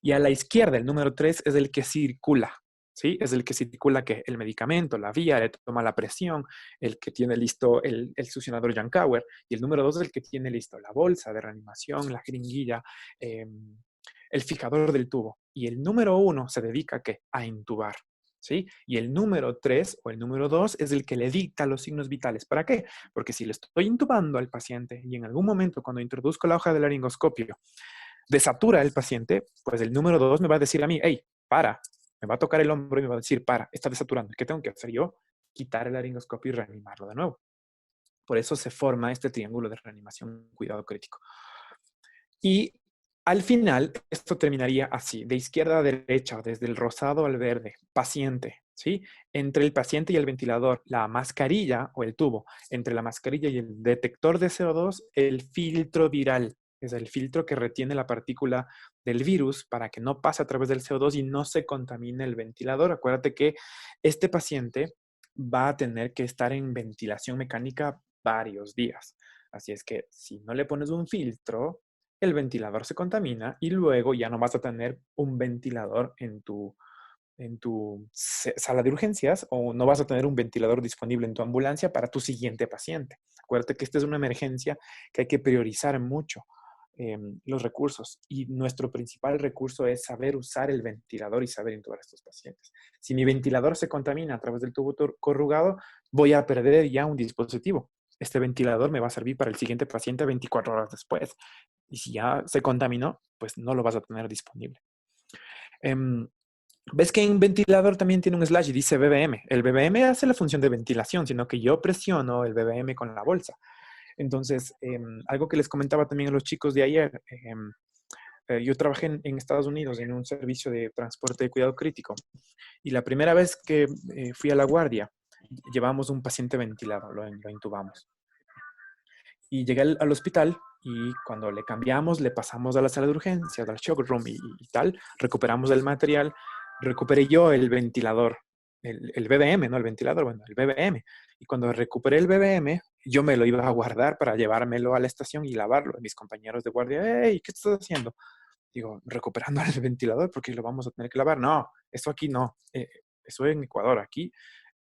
Y a la izquierda, el número 3 es el que circula, ¿sí? Es el que circula que el medicamento, la vía, le toma la presión, el que tiene listo el succionador Jankauer. Y el número 2 es el que tiene listo la bolsa de reanimación, la jeringuilla, el fijador del tubo. Y el número 1 se dedica ¿a qué? A intubar. ¿Sí? Y el número 3 o el número 2 es el que le dicta los signos vitales. ¿Para qué? Porque si le estoy intubando al paciente y en algún momento cuando introduzco la hoja del laringoscopio desatura el paciente, pues el número 2 me va a decir a mí, hey, para, me va a tocar el hombro y me va a decir, para, está desaturando. ¿Qué tengo que hacer yo? Quitar el laringoscopio y reanimarlo de nuevo. Por eso se forma este triángulo de reanimación, cuidado crítico. Y al final, esto terminaría así, de izquierda a derecha, desde el rosado al verde, paciente, ¿sí? Entre el paciente y el ventilador, la mascarilla o el tubo. Entre la mascarilla y el detector de CO2, el filtro viral. Es el filtro que retiene la partícula del virus para que no pase a través del CO2 y no se contamine el ventilador. Acuérdate que este paciente va a tener que estar en ventilación mecánica varios días. Así es que si no le pones un filtro, el ventilador se contamina y luego ya no vas a tener un ventilador en tu sala de urgencias o no vas a tener un ventilador disponible en tu ambulancia para tu siguiente paciente. Acuérdate que esta es una emergencia que hay que priorizar mucho los recursos y nuestro principal recurso es saber usar el ventilador y saber intubar a estos pacientes. Si mi ventilador se contamina a través del tubo corrugado, voy a perder ya un dispositivo. Este ventilador me va a servir para el siguiente paciente 24 horas después. Y si ya se contaminó, pues no lo vas a tener disponible. Ves que en ventilador también tiene un slash y dice BBM. El BBM hace la función de ventilación, sino que yo presiono el BBM con la bolsa. Entonces, algo que les comentaba también a los chicos de ayer, yo trabajé en Estados Unidos en un servicio de transporte de cuidado crítico y la primera vez que fui a la guardia, llevamos un paciente ventilado, lo intubamos. Y llegué al hospital y cuando le cambiamos, le pasamos a la sala de urgencias, al shock room y tal, recuperamos el material, recuperé yo el ventilador, el BBM, no el ventilador, bueno, el BBM. Y cuando recuperé el BBM, yo me lo iba a guardar para llevármelo a la estación y lavarlo. Y mis compañeros de guardia, hey, ¿qué estás haciendo? Digo, recuperando el ventilador porque lo vamos a tener que lavar. No, eso aquí no. Eso en Ecuador. Aquí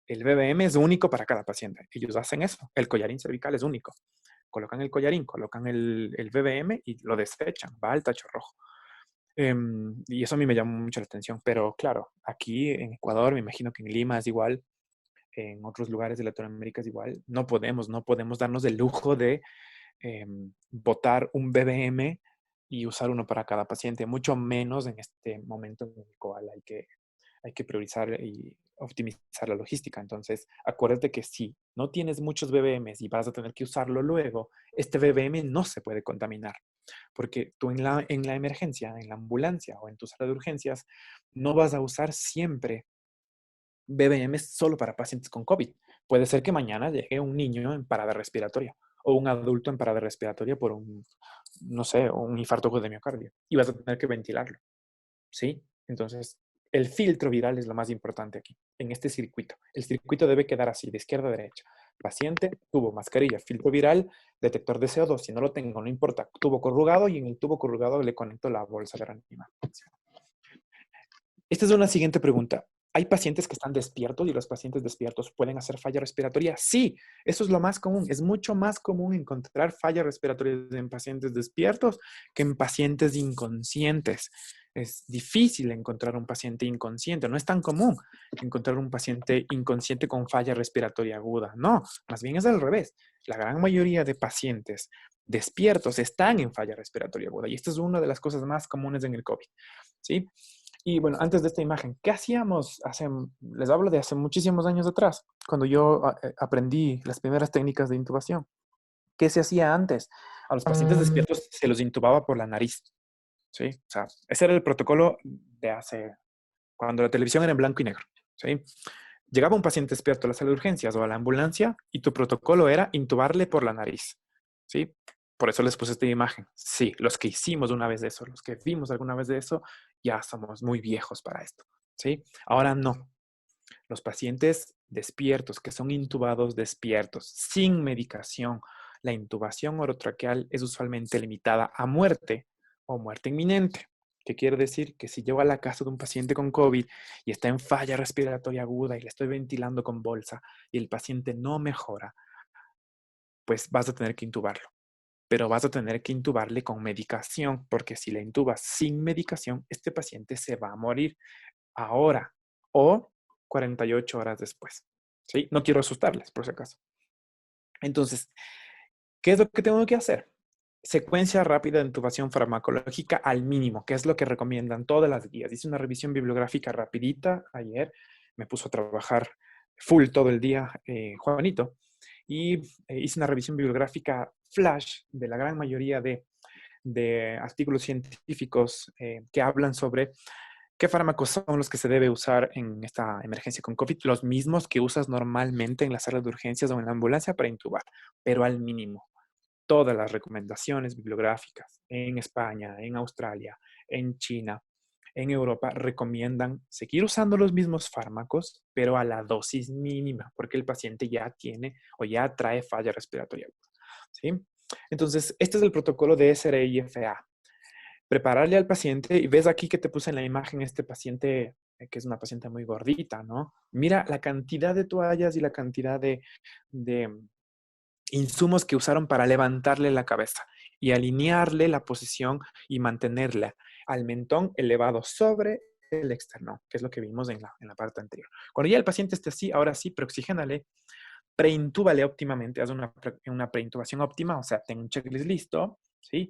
el BBM es único para cada paciente. Ellos hacen eso. El collarín cervical es único. Colocan el collarín, colocan el BBM y lo desechan. Va al tacho rojo. Y eso a mí me llamó mucho la atención. Pero claro, aquí en Ecuador, me imagino que en Lima es igual. En otros lugares de Latinoamérica es igual. No podemos darnos el lujo de botar un BBM y usar uno para cada paciente, mucho menos en este momento en el cual hay que priorizar y optimizar la logística. Entonces, acuérdate que si no tienes muchos BBMs y vas a tener que usarlo luego, este BBM no se puede contaminar, porque tú en la emergencia, en la ambulancia o en tu sala de urgencias, no vas a usar siempre BBMs solo para pacientes con COVID. Puede ser que mañana llegue un niño en parada respiratoria o un adulto en parada respiratoria por un, no sé, un infarto de miocardio y vas a tener que ventilarlo, ¿sí? Entonces, el filtro viral es lo más importante aquí, en este circuito. El circuito debe quedar así, de izquierda a derecha. Paciente, tubo, mascarilla, filtro viral, detector de CO2. Si no lo tengo, no importa. Tubo corrugado y en el tubo corrugado le conecto la bolsa de reanimación. Esta es una siguiente pregunta. ¿Hay pacientes que están despiertos y los pacientes despiertos pueden hacer falla respiratoria? Sí, eso es lo más común. Es mucho más común encontrar falla respiratoria en pacientes despiertos que en pacientes inconscientes. Es difícil encontrar un paciente inconsciente. No es tan común encontrar un paciente inconsciente con falla respiratoria aguda. No, más bien es al revés. La gran mayoría de pacientes despiertos están en falla respiratoria aguda y esta es una de las cosas más comunes en el COVID. ¿Sí? Y bueno, antes de esta imagen, ¿qué hacíamos? Les hablo de hace muchísimos años atrás, cuando yo aprendí las primeras técnicas de intubación. ¿Qué se hacía antes? A los pacientes despiertos se los intubaba por la nariz. ¿Sí? O sea, ese era el protocolo de hace, cuando la televisión era en blanco y negro. ¿Sí? Llegaba un paciente despierto a la sala de urgencias o a la ambulancia y tu protocolo era intubarle por la nariz. ¿Sí? Por eso les puse esta imagen. Sí, los que hicimos una vez de eso, los que vimos alguna vez de eso, ya somos muy viejos para esto. ¿Sí? Ahora no. Los pacientes despiertos, que son intubados despiertos, sin medicación, la intubación orotraqueal es usualmente limitada a muerte o muerte inminente. ¿Qué quiere decir? Que si llego a la casa de un paciente con COVID y está en falla respiratoria aguda y le estoy ventilando con bolsa y el paciente no mejora, pues vas a tener que intubarlo. Pero vas a tener que intubarle con medicación, porque si le intubas sin medicación, este paciente se va a morir ahora o 48 horas después. ¿Sí? No quiero asustarles, por si acaso. Entonces, ¿qué es lo que tengo que hacer? Secuencia rápida de intubación farmacológica al mínimo, que es lo que recomiendan todas las guías. Hice una revisión bibliográfica rapidita ayer, me puso a trabajar full todo el día, Juanito, y hice una revisión bibliográfica flash de la gran mayoría de artículos científicos que hablan sobre qué fármacos son los que se debe usar en esta emergencia con COVID, los mismos que usas normalmente en la sala de urgencias o en la ambulancia para intubar, pero al mínimo. Todas las recomendaciones bibliográficas en España, en Australia, en China, en Europa recomiendan seguir usando los mismos fármacos, pero a la dosis mínima, porque el paciente ya tiene o ya trae falla respiratoria. ¿Sí? Entonces, este es el protocolo de SRIFA. Prepararle al paciente, y ves aquí que te puse en la imagen este paciente, que es una paciente muy gordita, ¿no? Mira la cantidad de toallas y la cantidad de insumos que usaron para levantarle la cabeza y alinearle la posición y mantenerla al mentón elevado sobre el externo, que es lo que vimos en la parte anterior. Cuando ya el paciente esté así, ahora sí, preoxigénale, preintúbale óptimamente, haz una preintubación óptima, o sea, ten un checklist listo, ¿sí?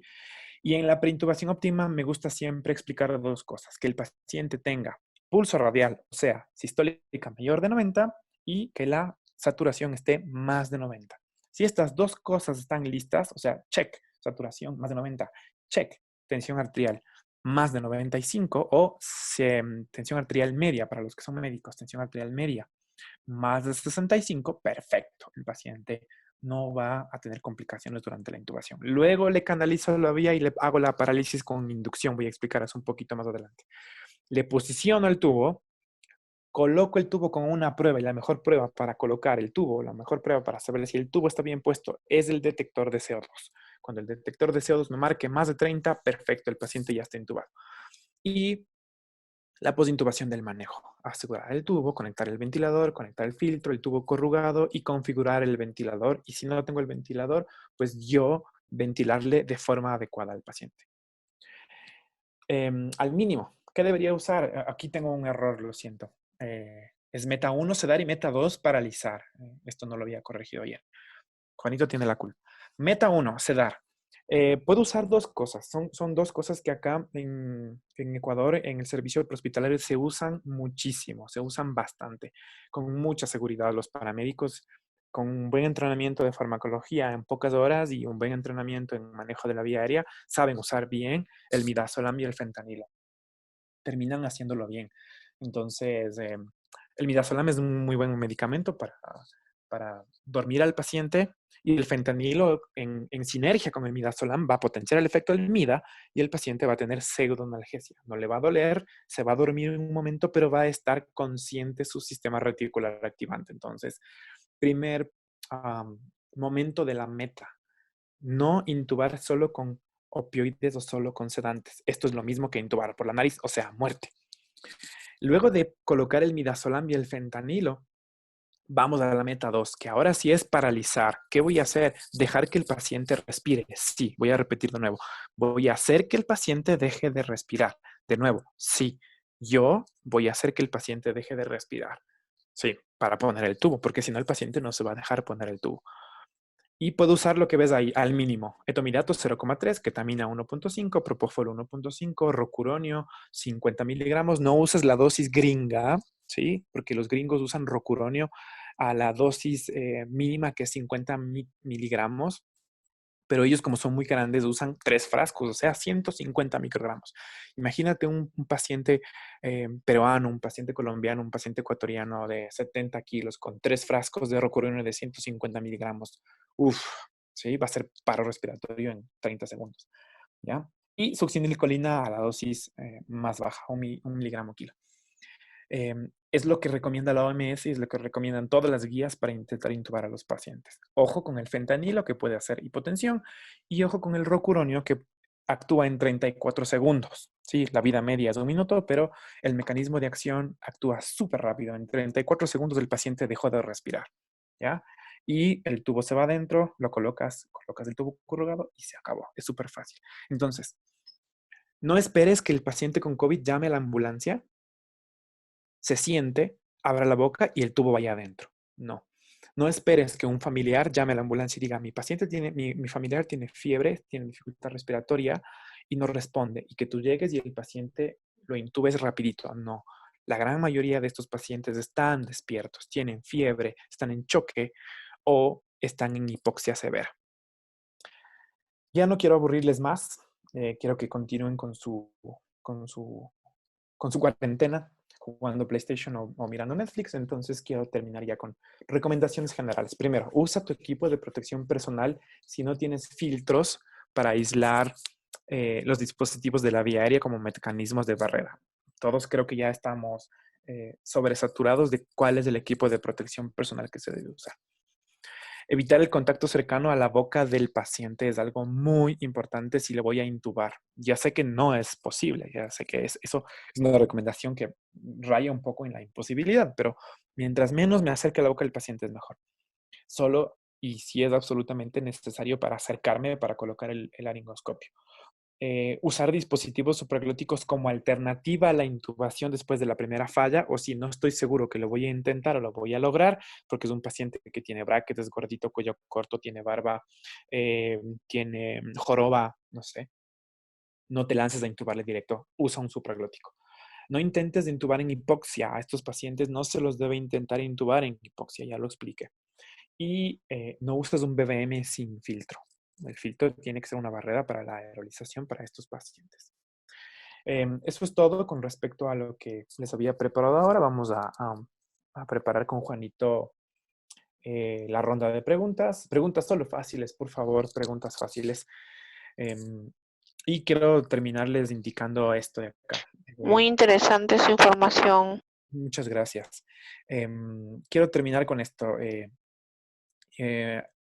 Y en la preintubación óptima me gusta siempre explicar dos cosas, que el paciente tenga pulso radial, o sea, sistólica mayor de 90 y que la saturación esté más de 90. Si estas dos cosas están listas, o sea, check, saturación más de 90, check, tensión arterial más de 95 o tensión arterial media, para los que son médicos, tensión arterial media más de 65, perfecto. El paciente no va a tener complicaciones durante la intubación. Luego le canalizo la vía y le hago la parálisis con inducción. Voy a explicar eso un poquito más adelante. Le posiciono el tubo, coloco el tubo con una prueba y la mejor prueba para colocar el tubo, la mejor prueba para saber si el tubo está bien puesto es el detector de CO2. Cuando el detector de CO2 me marque más de 30, perfecto, el paciente ya está intubado. Y la posintubación del manejo. Asegurar el tubo, conectar el ventilador, conectar el filtro, el tubo corrugado y configurar el ventilador. Y si no tengo el ventilador, pues yo ventilarle de forma adecuada al paciente. Al mínimo, ¿qué debería usar? Aquí tengo un error, lo siento. Es meta 1 sedar y meta 2 paralizar. Esto no lo había corregido ayer. Juanito tiene la culpa. Meta 1, sedar. Puedo usar dos cosas. Son dos cosas que acá en Ecuador, en el servicio prehospitalario, se usan muchísimo, se usan bastante, con mucha seguridad. Los paramédicos, con un buen entrenamiento de farmacología en pocas horas y un buen entrenamiento en manejo de la vía aérea, saben usar bien el midazolam y el fentanilo. Terminan haciéndolo bien. Entonces, el midazolam es un muy buen medicamento para dormir al paciente y el fentanilo en sinergia con el midazolam va a potenciar el efecto del mida y el paciente va a tener pseudoanalgesia. No le va a doler, se va a dormir en un momento, pero va a estar consciente su sistema reticular activante. Entonces, primer momento de la meta, no intubar solo con opioides o solo con sedantes. Esto es lo mismo que intubar por la nariz, o sea, muerte. Luego de colocar el midazolam y el fentanilo, vamos a la meta 2, que ahora sí es paralizar. ¿Qué voy a hacer? Dejar que el paciente respire. Sí, voy a repetir de nuevo. Voy a hacer que el paciente deje de respirar. De nuevo, sí. Yo voy a hacer que el paciente deje de respirar. Sí, para poner el tubo, porque si no el paciente no se va a dejar poner el tubo. Y puedo usar lo que ves ahí al mínimo. Etomidato 0,3, ketamina 1,5, propofol 1,5, rocuronio 50 miligramos. No uses la dosis gringa, ¿sí? Porque los gringos usan rocuronio a la dosis mínima que es 50 miligramos. Pero ellos, como son muy grandes, usan 3 frascos, o sea, 150 microgramos. Imagínate un paciente peruano, un paciente colombiano, un paciente ecuatoriano de 70 kilos con 3 frascos de rocuronio de 150 miligramos. Uf, ¿sí? Va a ser paro respiratorio en 30 segundos, ¿ya? Y succinilcolina a la dosis más baja, un miligramo kilo. Es lo que recomienda la OMS y es lo que recomiendan todas las guías para intentar intubar a los pacientes. Ojo con el fentanilo, que puede hacer hipotensión, y ojo con el rocuronio, que actúa en 34 segundos. Sí, la vida media es 1 minuto, pero el mecanismo de acción actúa súper rápido. En 34 segundos el paciente dejó de respirar, ¿ya? Y el tubo se va adentro, lo colocas el tubo corrugado y se acabó. Es súper fácil. Entonces, no esperes que el paciente con COVID llame a la ambulancia, se siente, abra la boca y el tubo vaya adentro. No. No esperes que un familiar llame a la ambulancia y diga, mi familiar tiene fiebre, tiene dificultad respiratoria y no responde. Y que tú llegues y el paciente lo intubes rapidito. No. La gran mayoría de estos pacientes están despiertos, tienen fiebre, están en choque o están en hipoxia severa. Ya no quiero aburrirles más. Quiero que continúen con su cuarentena, jugando PlayStation o mirando Netflix. Entonces quiero terminar ya con recomendaciones generales. Primero, usa tu equipo de protección personal si no tienes filtros para aislar los dispositivos de la vía aérea como mecanismos de barrera. Todos creo que ya estamos sobresaturados de cuál es el equipo de protección personal que se debe usar. Evitar el contacto cercano a la boca del paciente es algo muy importante si le voy a intubar. Ya sé que no es posible, ya sé que eso es una recomendación que raya un poco en la imposibilidad, pero mientras menos me acerque a la boca del paciente es mejor. Solo y si es absolutamente necesario para acercarme para colocar el laringoscopio. Usar dispositivos supraglóticos como alternativa a la intubación después de la primera falla, o si no estoy seguro que lo voy a intentar o lo voy a lograr, porque es un paciente que tiene brackets, es gordito, cuello corto, tiene barba, tiene joroba, no sé. No te lances a intubarle directo, usa un supraglótico. No intentes intubar en hipoxia. A estos pacientes no se los debe intentar intubar en hipoxia, ya lo expliqué. Y no uses un BVM sin filtro. El filtro tiene que ser una barrera para la aerolización para estos pacientes. Eso es todo con respecto a lo que les había preparado ahora. Vamos a preparar con Juanito la ronda de preguntas. Preguntas solo fáciles, por favor, preguntas fáciles. Y quiero terminarles indicando esto de acá. Muy interesante su información. Muchas gracias. Quiero terminar con esto.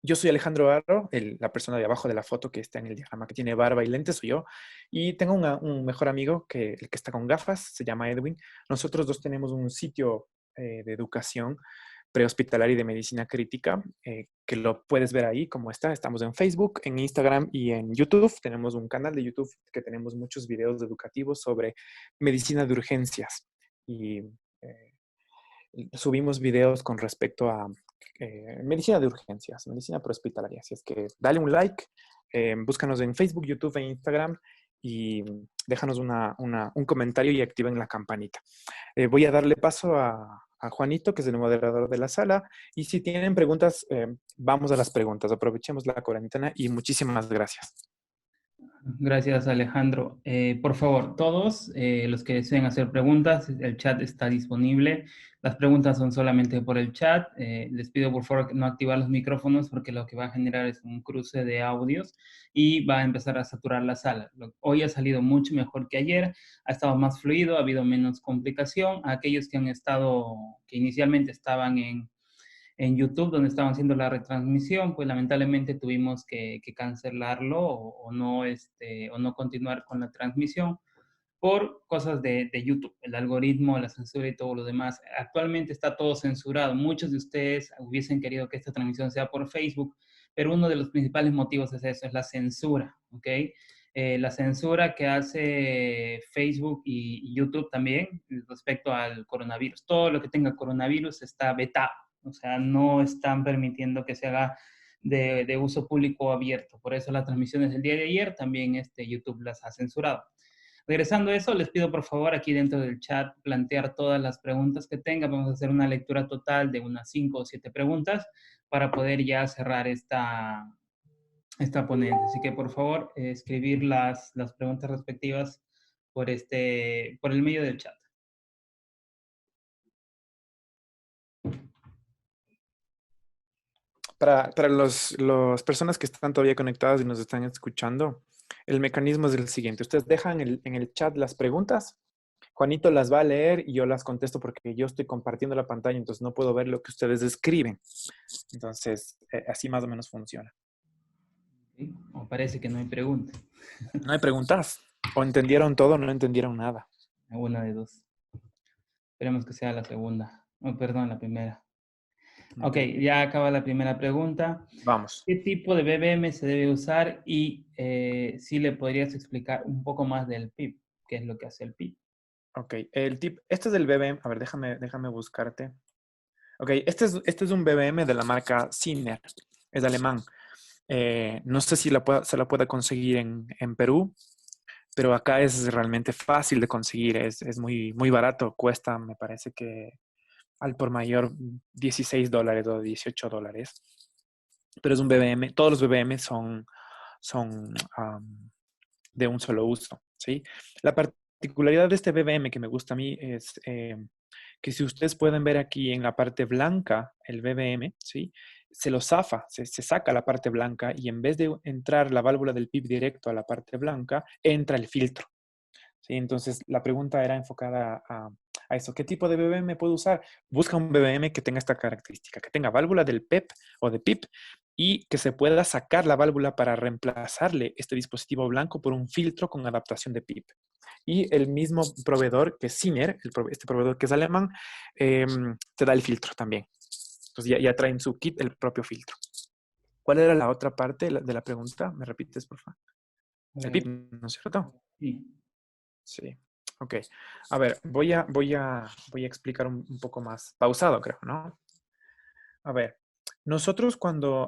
Yo soy Alejandro Aro, la persona de abajo de la foto que está en el diagrama, que tiene barba y lentes, soy yo. Y tengo un mejor amigo, el que está con gafas, se llama Edwin. Nosotros dos tenemos un sitio de educación prehospitalaria y de medicina crítica, que lo puedes ver ahí como está. Estamos en Facebook, en Instagram y en YouTube. Tenemos un canal de YouTube que tenemos muchos videos educativos sobre medicina de urgencias. Y subimos videos con respecto a medicina de urgencias, medicina prehospitalaria. Así es que dale un like, búscanos en Facebook, YouTube e Instagram y déjanos un comentario y activen la campanita. Voy a darle paso a Juanito, que es el moderador de la sala. Y si tienen preguntas, vamos a las preguntas. Aprovechemos la cuarentena y muchísimas gracias. Gracias, Alejandro. Por favor, todos los que deseen hacer preguntas, el chat está disponible. Las preguntas son solamente por el chat. Les pido por favor no activar los micrófonos porque lo que va a generar es un cruce de audios y va a empezar a saturar la sala. Hoy ha salido mucho mejor que ayer, ha estado más fluido, ha habido menos complicación. A aquellos que han estado, que inicialmente estaban en YouTube, donde estaban haciendo la retransmisión, pues lamentablemente tuvimos que cancelarlo o no continuar con la transmisión por cosas de YouTube, el algoritmo, la censura y todo lo demás. Actualmente está todo censurado. Muchos de ustedes hubiesen querido que esta transmisión sea por Facebook, pero uno de los principales motivos es eso, es la censura, ¿ok? La censura que hace Facebook y YouTube también respecto al coronavirus. Todo lo que tenga coronavirus está vetado, o sea, no están permitiendo que se haga de uso público abierto. Por eso las transmisiones del día de ayer también YouTube las ha censurado. Regresando a eso, les pido por favor aquí dentro del chat plantear todas las preguntas que tengan. Vamos a hacer una lectura total de unas 5 o 7 preguntas para poder ya cerrar esta ponencia. Así que por favor, escribir las preguntas respectivas por el medio del chat. Para las personas que están todavía conectadas y nos están escuchando, el mecanismo es el siguiente. Ustedes dejan en el chat las preguntas. Juanito las va a leer y yo las contesto porque yo estoy compartiendo la pantalla, entonces no puedo ver lo que ustedes escriben. Entonces, así más o menos funciona. ¿Sí? O parece que no hay pregunta. No hay preguntas. O entendieron todo o no entendieron nada. Una de dos. Esperemos que sea la segunda. Oh, perdón, la primera. Ok, ya acaba la primera pregunta. Vamos. ¿Qué tipo de BBM se debe usar? Y si le podrías explicar un poco más del PIB. ¿Qué es lo que hace el PIB? Ok, este es el BBM. A ver, déjame buscarte. Ok, este es un BBM de la marca Sinner. Es alemán. No sé si se la pueda conseguir en Perú, pero acá es realmente fácil de conseguir. Es muy, muy barato. Cuesta, me parece que al por mayor $16 o $18. Pero es un BBM. Todos los BBM son de un solo uso, ¿sí? La particularidad de este BBM que me gusta a mí es que si ustedes pueden ver aquí en la parte blanca, el BBM, ¿sí? Se lo zafa, se saca la parte blanca y en vez de entrar la válvula del PIB directo a la parte blanca, entra el filtro, ¿sí? Entonces, la pregunta era enfocada a eso. ¿Qué tipo de BBM puedo usar? Busca un BBM que tenga esta característica, que tenga válvula del PEP o de PIP y que se pueda sacar la válvula para reemplazarle este dispositivo blanco por un filtro con adaptación de PIP. Y el mismo proveedor, que es Sinner, este proveedor que es alemán, te da el filtro también. Entonces ya traen su kit el propio filtro. ¿Cuál era la otra parte de la pregunta? ¿Me repites, por favor? El PIP, ¿no es cierto? Sí. Sí. Ok. A ver, voy a explicar un poco más pausado, creo, ¿no? A ver, nosotros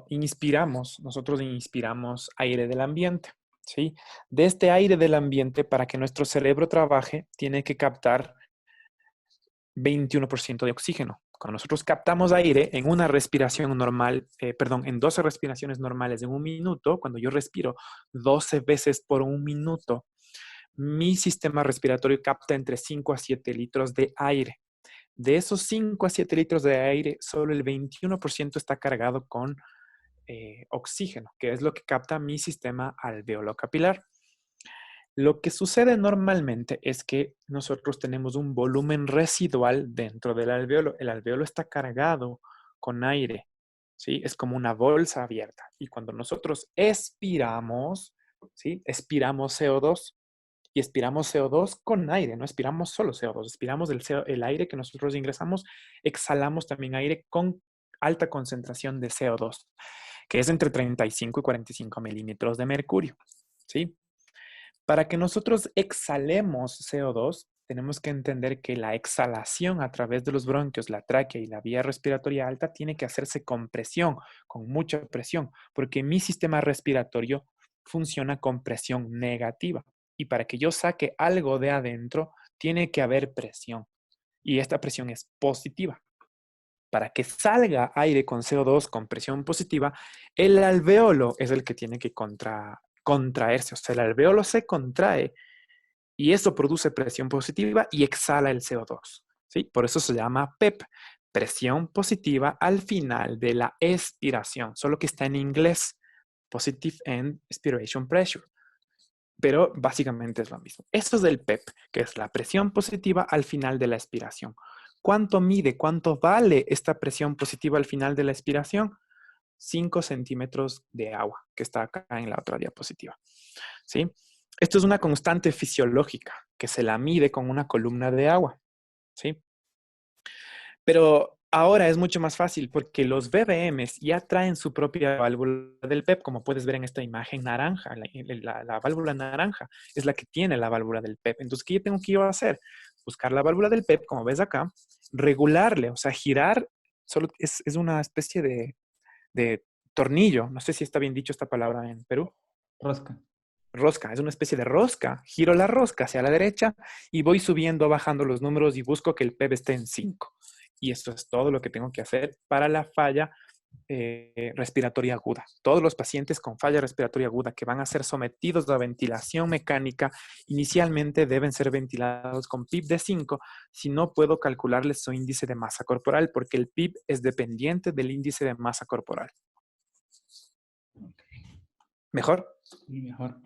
inspiramos aire del ambiente, ¿sí? De este aire del ambiente, para que nuestro cerebro trabaje, tiene que captar 21% de oxígeno. Cuando nosotros captamos aire en una respiración normal, en 12 respiraciones normales en un minuto, cuando yo respiro 12 veces por un minuto, mi sistema respiratorio capta entre 5 a 7 litros de aire. De esos 5 a 7 litros de aire, solo el 21% está cargado con oxígeno, que es lo que capta mi sistema alveolo-capilar. Lo que sucede normalmente es que nosotros tenemos un volumen residual dentro del alveolo. El alveolo está cargado con aire, ¿sí? Es como una bolsa abierta. Y cuando nosotros expiramos, ¿sí? Expiramos CO2 y expiramos CO2 con aire, no expiramos solo CO2, expiramos el aire que nosotros ingresamos, exhalamos también aire con alta concentración de CO2, que es entre 35 y 45 milímetros de mercurio, ¿sí? Para que nosotros exhalemos CO2, tenemos que entender que la exhalación a través de los bronquios, la tráquea y la vía respiratoria alta tiene que hacerse con presión, con mucha presión, porque mi sistema respiratorio funciona con presión negativa. Y para que yo saque algo de adentro, tiene que haber presión. Y esta presión es positiva. Para que salga aire con CO2 con presión positiva, el alveolo es el que tiene que contraerse, o sea, el alvéolo se contrae y eso produce presión positiva y exhala el CO2, ¿sí? Por eso se llama PEP, presión positiva al final de la expiración, solo que está en inglés, Positive End Expiration Pressure. Pero básicamente es lo mismo. Esto es del PEP, que es la presión positiva al final de la expiración. ¿Cuánto mide, cuánto vale esta presión positiva al final de la expiración? 5 centímetros de agua, que está acá en la otra diapositiva. ¿Sí? Esto es una constante fisiológica que se la mide con una columna de agua. ¿Sí? Pero ahora es mucho más fácil porque los BBMs ya traen su propia válvula del PEP, como puedes ver en esta imagen naranja. La válvula naranja es la que tiene la válvula del PEP. Entonces, ¿qué tengo que yo hacer? Buscar la válvula del PEP, como ves acá, regularle, o sea, girar, solo es una especie de tornillo. No sé si está bien dicho esta palabra en Perú. Rosca. Rosca, es una especie de rosca. Giro la rosca hacia la derecha y voy subiendo, bajando los números y busco que el PEP esté en 5. Y esto es todo lo que tengo que hacer para la falla respiratoria aguda. Todos los pacientes con falla respiratoria aguda que van a ser sometidos a ventilación mecánica, inicialmente deben ser ventilados con PIB de 5, si no puedo calcularles su índice de masa corporal, porque el PIB es dependiente del índice de masa corporal. ¿Mejor? Sí, mejor.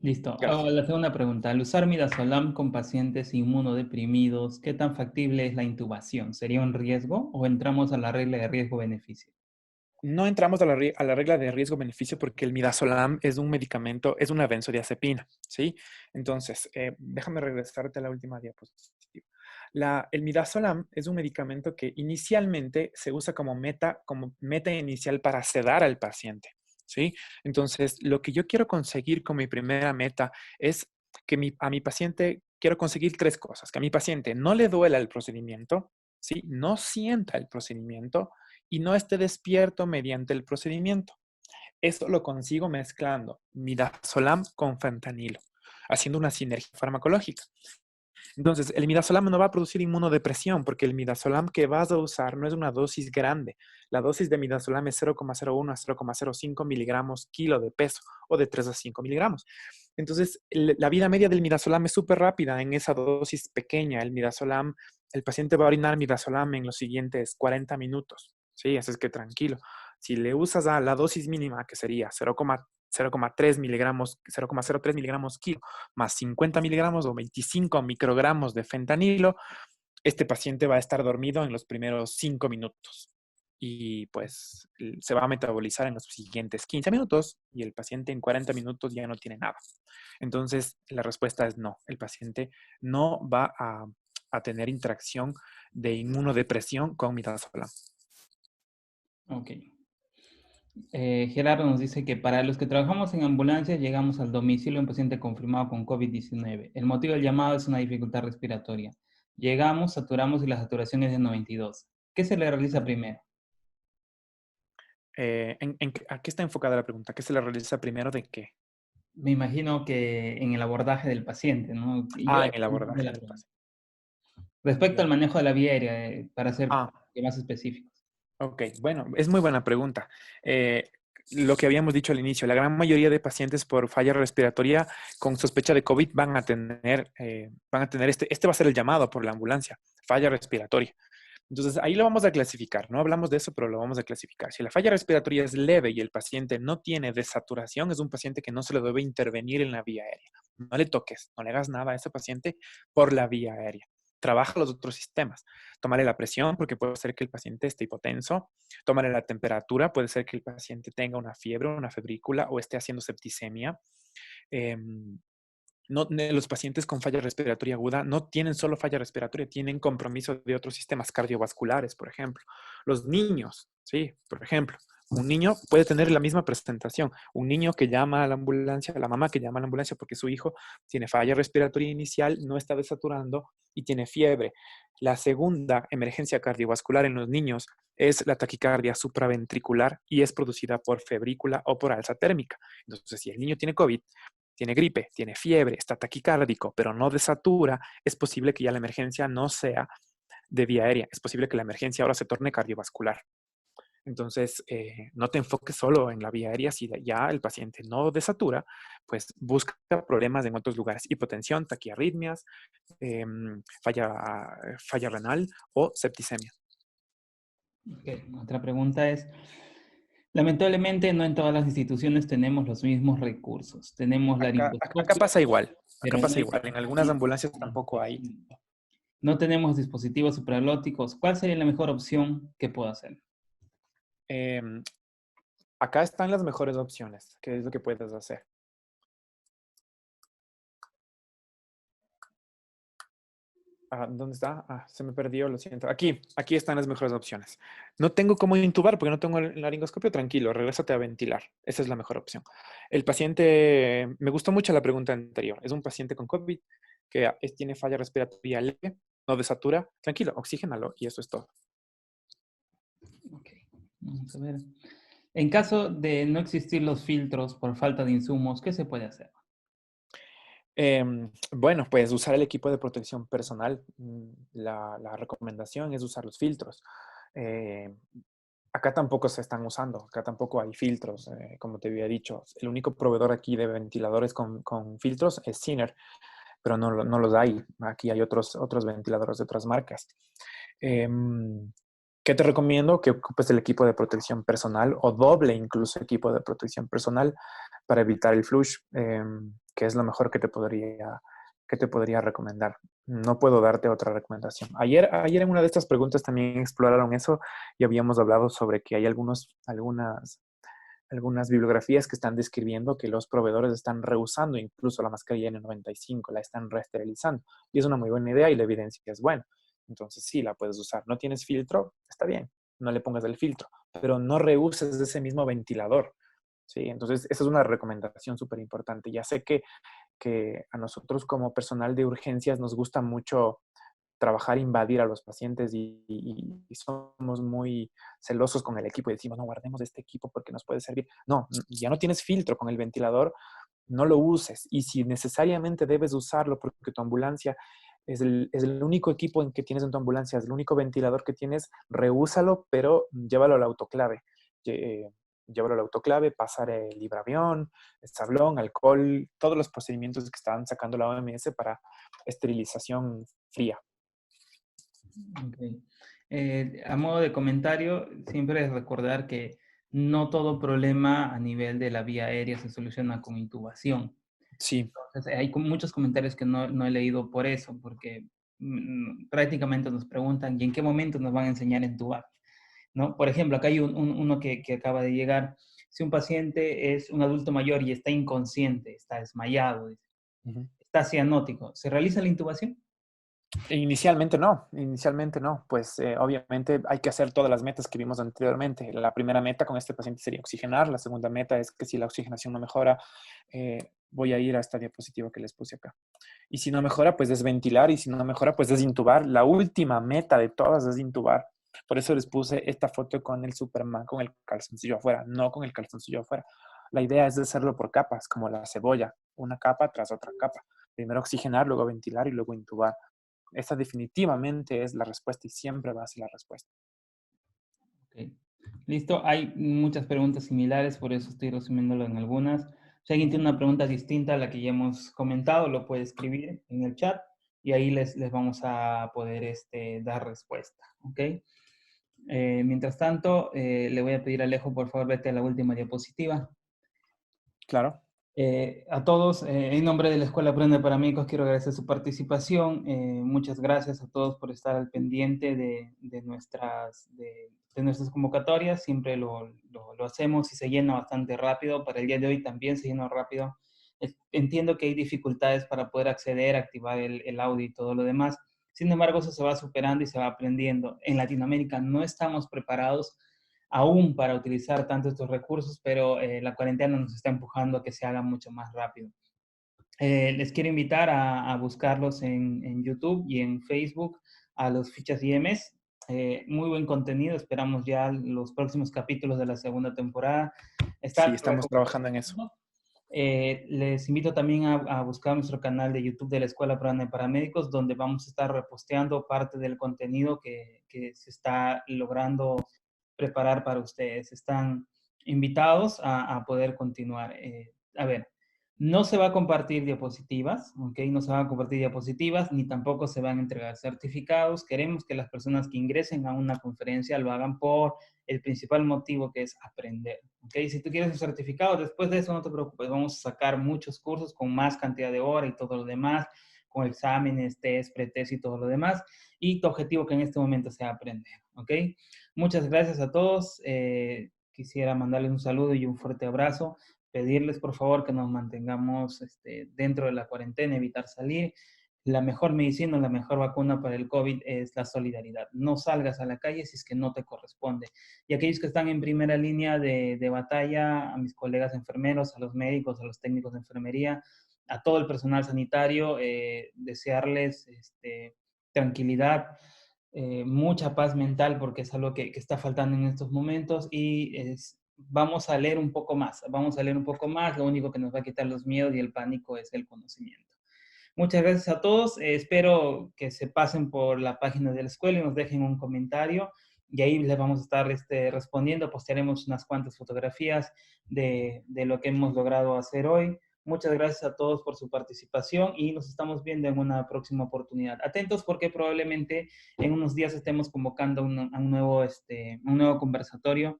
Listo. Gracias. La segunda pregunta. Al usar midazolam con pacientes inmunodeprimidos, ¿qué tan factible es la intubación? ¿Sería un riesgo o entramos a la regla de riesgo-beneficio? No entramos a la regla de riesgo-beneficio porque el midazolam es un medicamento, es una benzodiazepina, ¿sí? Entonces, déjame regresarte a la última diapositiva. El midazolam es un medicamento que inicialmente se usa como meta inicial para sedar al paciente, ¿sí? Entonces, lo que yo quiero conseguir con mi primera meta es que a mi paciente, quiero conseguir 3 cosas. Que a mi paciente no le duela el procedimiento, ¿sí? No sienta el procedimiento y no esté despierto mediante el procedimiento. Esto lo consigo mezclando midazolam con fentanilo, haciendo una sinergia farmacológica. Entonces, el midazolam no va a producir inmunodepresión porque el midazolam que vas a usar no es una dosis grande. La dosis de midazolam es 0,01 a 0,05 miligramos kilo de peso o de 3 a 5 miligramos. Entonces, la vida media del midazolam es súper rápida en esa dosis pequeña. El paciente va a orinar midazolam en los siguientes 40 minutos. Sí, así es que tranquilo. Si le usas a la dosis mínima, que sería 0,03 miligramos, 0,03 miligramos kilo, más 50 miligramos o 25 microgramos de fentanilo, este paciente va a estar dormido en los primeros 5 minutos y pues se va a metabolizar en los siguientes 15 minutos y el paciente en 40 minutos ya no tiene nada. Entonces, la respuesta es no. El paciente no va a tener interacción de inmunodepresión con midazolam. Ok. Gerardo nos dice que para los que trabajamos en ambulancias llegamos al domicilio de un paciente confirmado con COVID-19. El motivo del llamado es una dificultad respiratoria. Llegamos, saturamos y la saturación es de 92. ¿Qué se le realiza primero? ¿A qué está enfocada la pregunta? ¿Qué se le realiza primero de qué? Me imagino que en el abordaje del paciente, ¿no? En el abordaje del paciente. Respecto al Ya. manejo de la vía aérea, para ser Ah, más específicos. ok. Bueno, es muy buena pregunta. Lo que habíamos dicho al inicio, la gran mayoría de pacientes por falla respiratoria con sospecha de COVID van a tener este va a ser el llamado por la ambulancia, falla respiratoria. Entonces, ahí lo vamos a clasificar. No hablamos de eso, pero lo vamos a clasificar. Si la falla respiratoria es leve y el paciente no tiene desaturación, es un paciente que no se le debe intervenir en la vía aérea. No le toques, no le hagas nada a ese paciente por la vía aérea. Trabaja los otros sistemas. Tómale la presión, porque puede ser que el paciente esté hipotenso. Tómale la temperatura, puede ser que el paciente tenga una fiebre, una febrícula o esté haciendo septicemia. Los pacientes con falla respiratoria aguda no tienen solo falla respiratoria, tienen compromiso de otros sistemas cardiovasculares, por ejemplo. Los niños, sí, por ejemplo, un niño puede tener la misma presentación. Un niño que llama a la ambulancia, la mamá que llama a la ambulancia porque su hijo tiene falla respiratoria inicial, no está desaturando y tiene fiebre. La segunda emergencia cardiovascular en los niños es la taquicardia supraventricular y es producida por febrícula o por alza térmica. Entonces, si el niño tiene COVID, tiene gripe, tiene fiebre, está taquicárdico, pero no desatura, es posible que ya la emergencia no sea de vía aérea. Es posible que la emergencia ahora se torne cardiovascular. Entonces, no te enfoques solo en la vía aérea. Si ya el paciente no desatura, pues busca problemas en otros lugares. Hipotensión, taquiarritmias, falla renal o septicemia. Ok, otra pregunta es, lamentablemente no en todas las instituciones tenemos los mismos recursos. Tenemos Acá laringoscopio, pasa igual. Acá pero no pasa hay igual. En algunas ambulancias dispositivos. tampoco hay. No tenemos dispositivos supralóticos. ¿Cuál sería la mejor opción que puedo hacer? Em, Acá están las mejores opciones. ¿Qué es lo que puedes hacer? ¿Dónde está? Se me perdió, lo siento. Aquí están las mejores opciones. No tengo cómo intubar porque no tengo el laringoscopio. Tranquilo, regrésate a ventilar. Esa es la mejor opción. El paciente, me gustó mucho la pregunta anterior. Es un paciente con COVID que tiene falla respiratoria leve, no desatura. Tranquilo, oxígenalo y eso es todo. Ok, vamos a ver. En caso de no existir los filtros por falta de insumos, ¿qué se puede hacer? Bueno, pues usar el equipo de protección personal. La recomendación es usar los filtros. Eh, Acá tampoco se están usando, acá tampoco hay filtros, como te había dicho. El único proveedor aquí de ventiladores con filtros es Ciner, pero no los hay. Aquí hay otros ventiladores de otras marcas. Em, ¿Qué te recomiendo? Que ocupes el equipo de protección personal o doble incluso equipo de protección personal para evitar el flush, que es lo mejor que te podría recomendar. No puedo darte otra recomendación. Ayer en una de estas preguntas también exploraron eso y habíamos hablado sobre que hay algunas bibliografías que están describiendo que los proveedores están rehusando incluso la mascarilla N95, la están reesterilizando. Y es una muy buena idea y la evidencia es buena. Entonces sí, la puedes usar. ¿No tienes filtro? Está bien, no le pongas el filtro, pero no rehuses ese mismo ventilador. Sí, entonces esa es una recomendación súper importante. Ya sé que a nosotros como personal de urgencias nos gusta mucho trabajar, invadir a los pacientes y somos muy celosos con el equipo y decimos, no, guardemos este equipo porque nos puede servir. No, ya no tienes filtro con el ventilador, no lo uses. Y si necesariamente debes usarlo porque tu ambulancia es el único equipo en que tienes en tu ambulancia, es el único ventilador que tienes, reúsalo, pero llévalo al autoclave. Llévalo al autoclave, pasar el libravión, el sablón, alcohol, todos los procedimientos que estaban sacando la OMS para esterilización fría. Okay. A modo de comentario, siempre es recordar que no todo problema a nivel de la vía aérea se soluciona con intubación. Sí. Entonces, hay muchos comentarios que no he leído por eso, porque prácticamente nos preguntan, ¿y en qué momento nos van a enseñar a intubar? ¿No? Por ejemplo, acá hay uno que acaba de llegar. Si un paciente es un adulto mayor y está inconsciente, está desmayado, está cianótico, ¿se realiza la intubación? Inicialmente no, pues obviamente hay que hacer todas las metas que vimos anteriormente. La primera meta con este paciente sería oxigenar, la segunda meta es que si la oxigenación no mejora, voy a ir a esta diapositiva que les puse acá. Y si no mejora, pues desventilar y si no mejora, pues desintubar. La última meta de todas es intubar. Por eso les puse esta foto con el Superman, con el calzoncillo afuera, no con el calzoncillo afuera. La idea es hacerlo por capas, como la cebolla, una capa tras otra capa. Primero oxigenar, luego ventilar y luego intubar. Esa definitivamente es la respuesta y siempre va a ser la respuesta. Okay. Listo, hay muchas preguntas similares, por eso estoy resumiéndolo en algunas. Si alguien tiene una pregunta distinta a la que ya hemos comentado, lo puede escribir en el chat y ahí les vamos a poder dar respuesta. ¿Ok? Mientras tanto, le voy a pedir a Alejo, por favor, vete a la última diapositiva. Claro. A todos, en nombre de la Escuela Aprende de Paramédicos, quiero agradecer su participación. Muchas gracias a todos por estar al pendiente de nuestras convocatorias. Siempre lo hacemos y se llena bastante rápido. Para el día de hoy también se llenó rápido. Entiendo que hay dificultades para poder acceder, activar el audio y todo lo demás. Sin embargo, eso se va superando y se va aprendiendo. En Latinoamérica no estamos preparados aún para utilizar tanto estos recursos, pero la cuarentena nos está empujando a que se haga mucho más rápido. Les quiero invitar a buscarlos en YouTube y en Facebook a los fichas IMS. Muy buen contenido, esperamos ya los próximos capítulos de la segunda temporada. Sí, estamos trabajando en eso. Les invito también a buscar nuestro canal de YouTube de la Escuela Peruana de Paramédicos, donde vamos a estar reposteando parte del contenido que se está logrando preparar para ustedes. Están invitados a poder continuar. A ver, no se va a compartir diapositivas, ¿ok? No se van a compartir diapositivas, ni tampoco se van a entregar certificados. Queremos que las personas que ingresen a una conferencia lo hagan por el principal motivo, que es aprender, ¿ok? Si tú quieres un certificado, después de eso no te preocupes, vamos a sacar muchos cursos con más cantidad de horas y todo lo demás, con exámenes, test, pretest y todo lo demás, y tu objetivo que en este momento sea aprender, ¿ok? Muchas gracias a todos. Quisiera mandarles un saludo y un fuerte abrazo, pedirles por favor que nos mantengamos dentro de la cuarentena, evitar salir. La mejor medicina, la mejor vacuna para el COVID es la solidaridad. No salgas a la calle si es que no te corresponde. Y aquellos que están en primera línea de batalla, a mis colegas enfermeros, a los médicos, a los técnicos de enfermería, a todo el personal sanitario, desearles tranquilidad, mucha paz mental, porque es algo que está faltando en estos momentos, y vamos a leer un poco más, lo único que nos va a quitar los miedos y el pánico es el conocimiento. Muchas gracias a todos, espero que se pasen por la página de la escuela y nos dejen un comentario, y ahí les vamos a estar respondiendo, postearemos unas cuantas fotografías de lo que hemos logrado hacer hoy. Muchas gracias a todos por su participación y nos estamos viendo en una próxima oportunidad. Atentos porque probablemente en unos días estemos convocando a un nuevo conversatorio.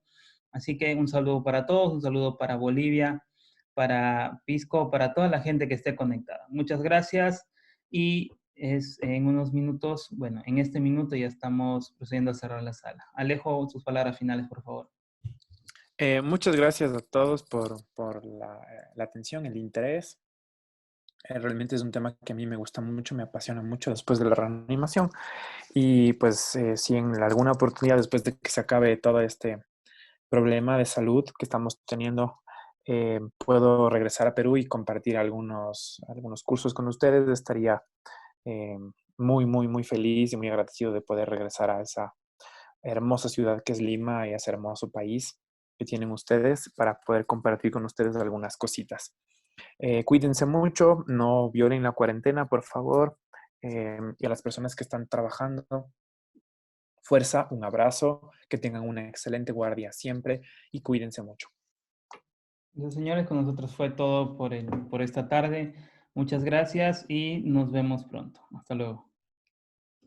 Así que un saludo para todos, un saludo para Bolivia, para Pisco, para toda la gente que esté conectada. Muchas gracias y en unos minutos, bueno, en este minuto ya estamos procediendo a cerrar la sala. Alejo, sus palabras finales, por favor. Muchas gracias a todos por la atención, el interés. Realmente es un tema que a mí me gusta mucho, me apasiona mucho después de la reanimación. Y pues si en alguna oportunidad, después de que se acabe todo este problema de salud que estamos teniendo, puedo regresar a Perú y compartir algunos cursos con ustedes, estaría muy, muy, muy feliz y muy agradecido de poder regresar a esa hermosa ciudad que es Lima y a ese hermoso país que tienen ustedes para poder compartir con ustedes algunas cositas. Cuídense mucho, no violen la cuarentena, por favor. Y a las personas que están trabajando, fuerza, un abrazo, que tengan una excelente guardia siempre y cuídense mucho. Los señores, con nosotros fue todo por esta tarde. Muchas gracias y nos vemos pronto. Hasta luego.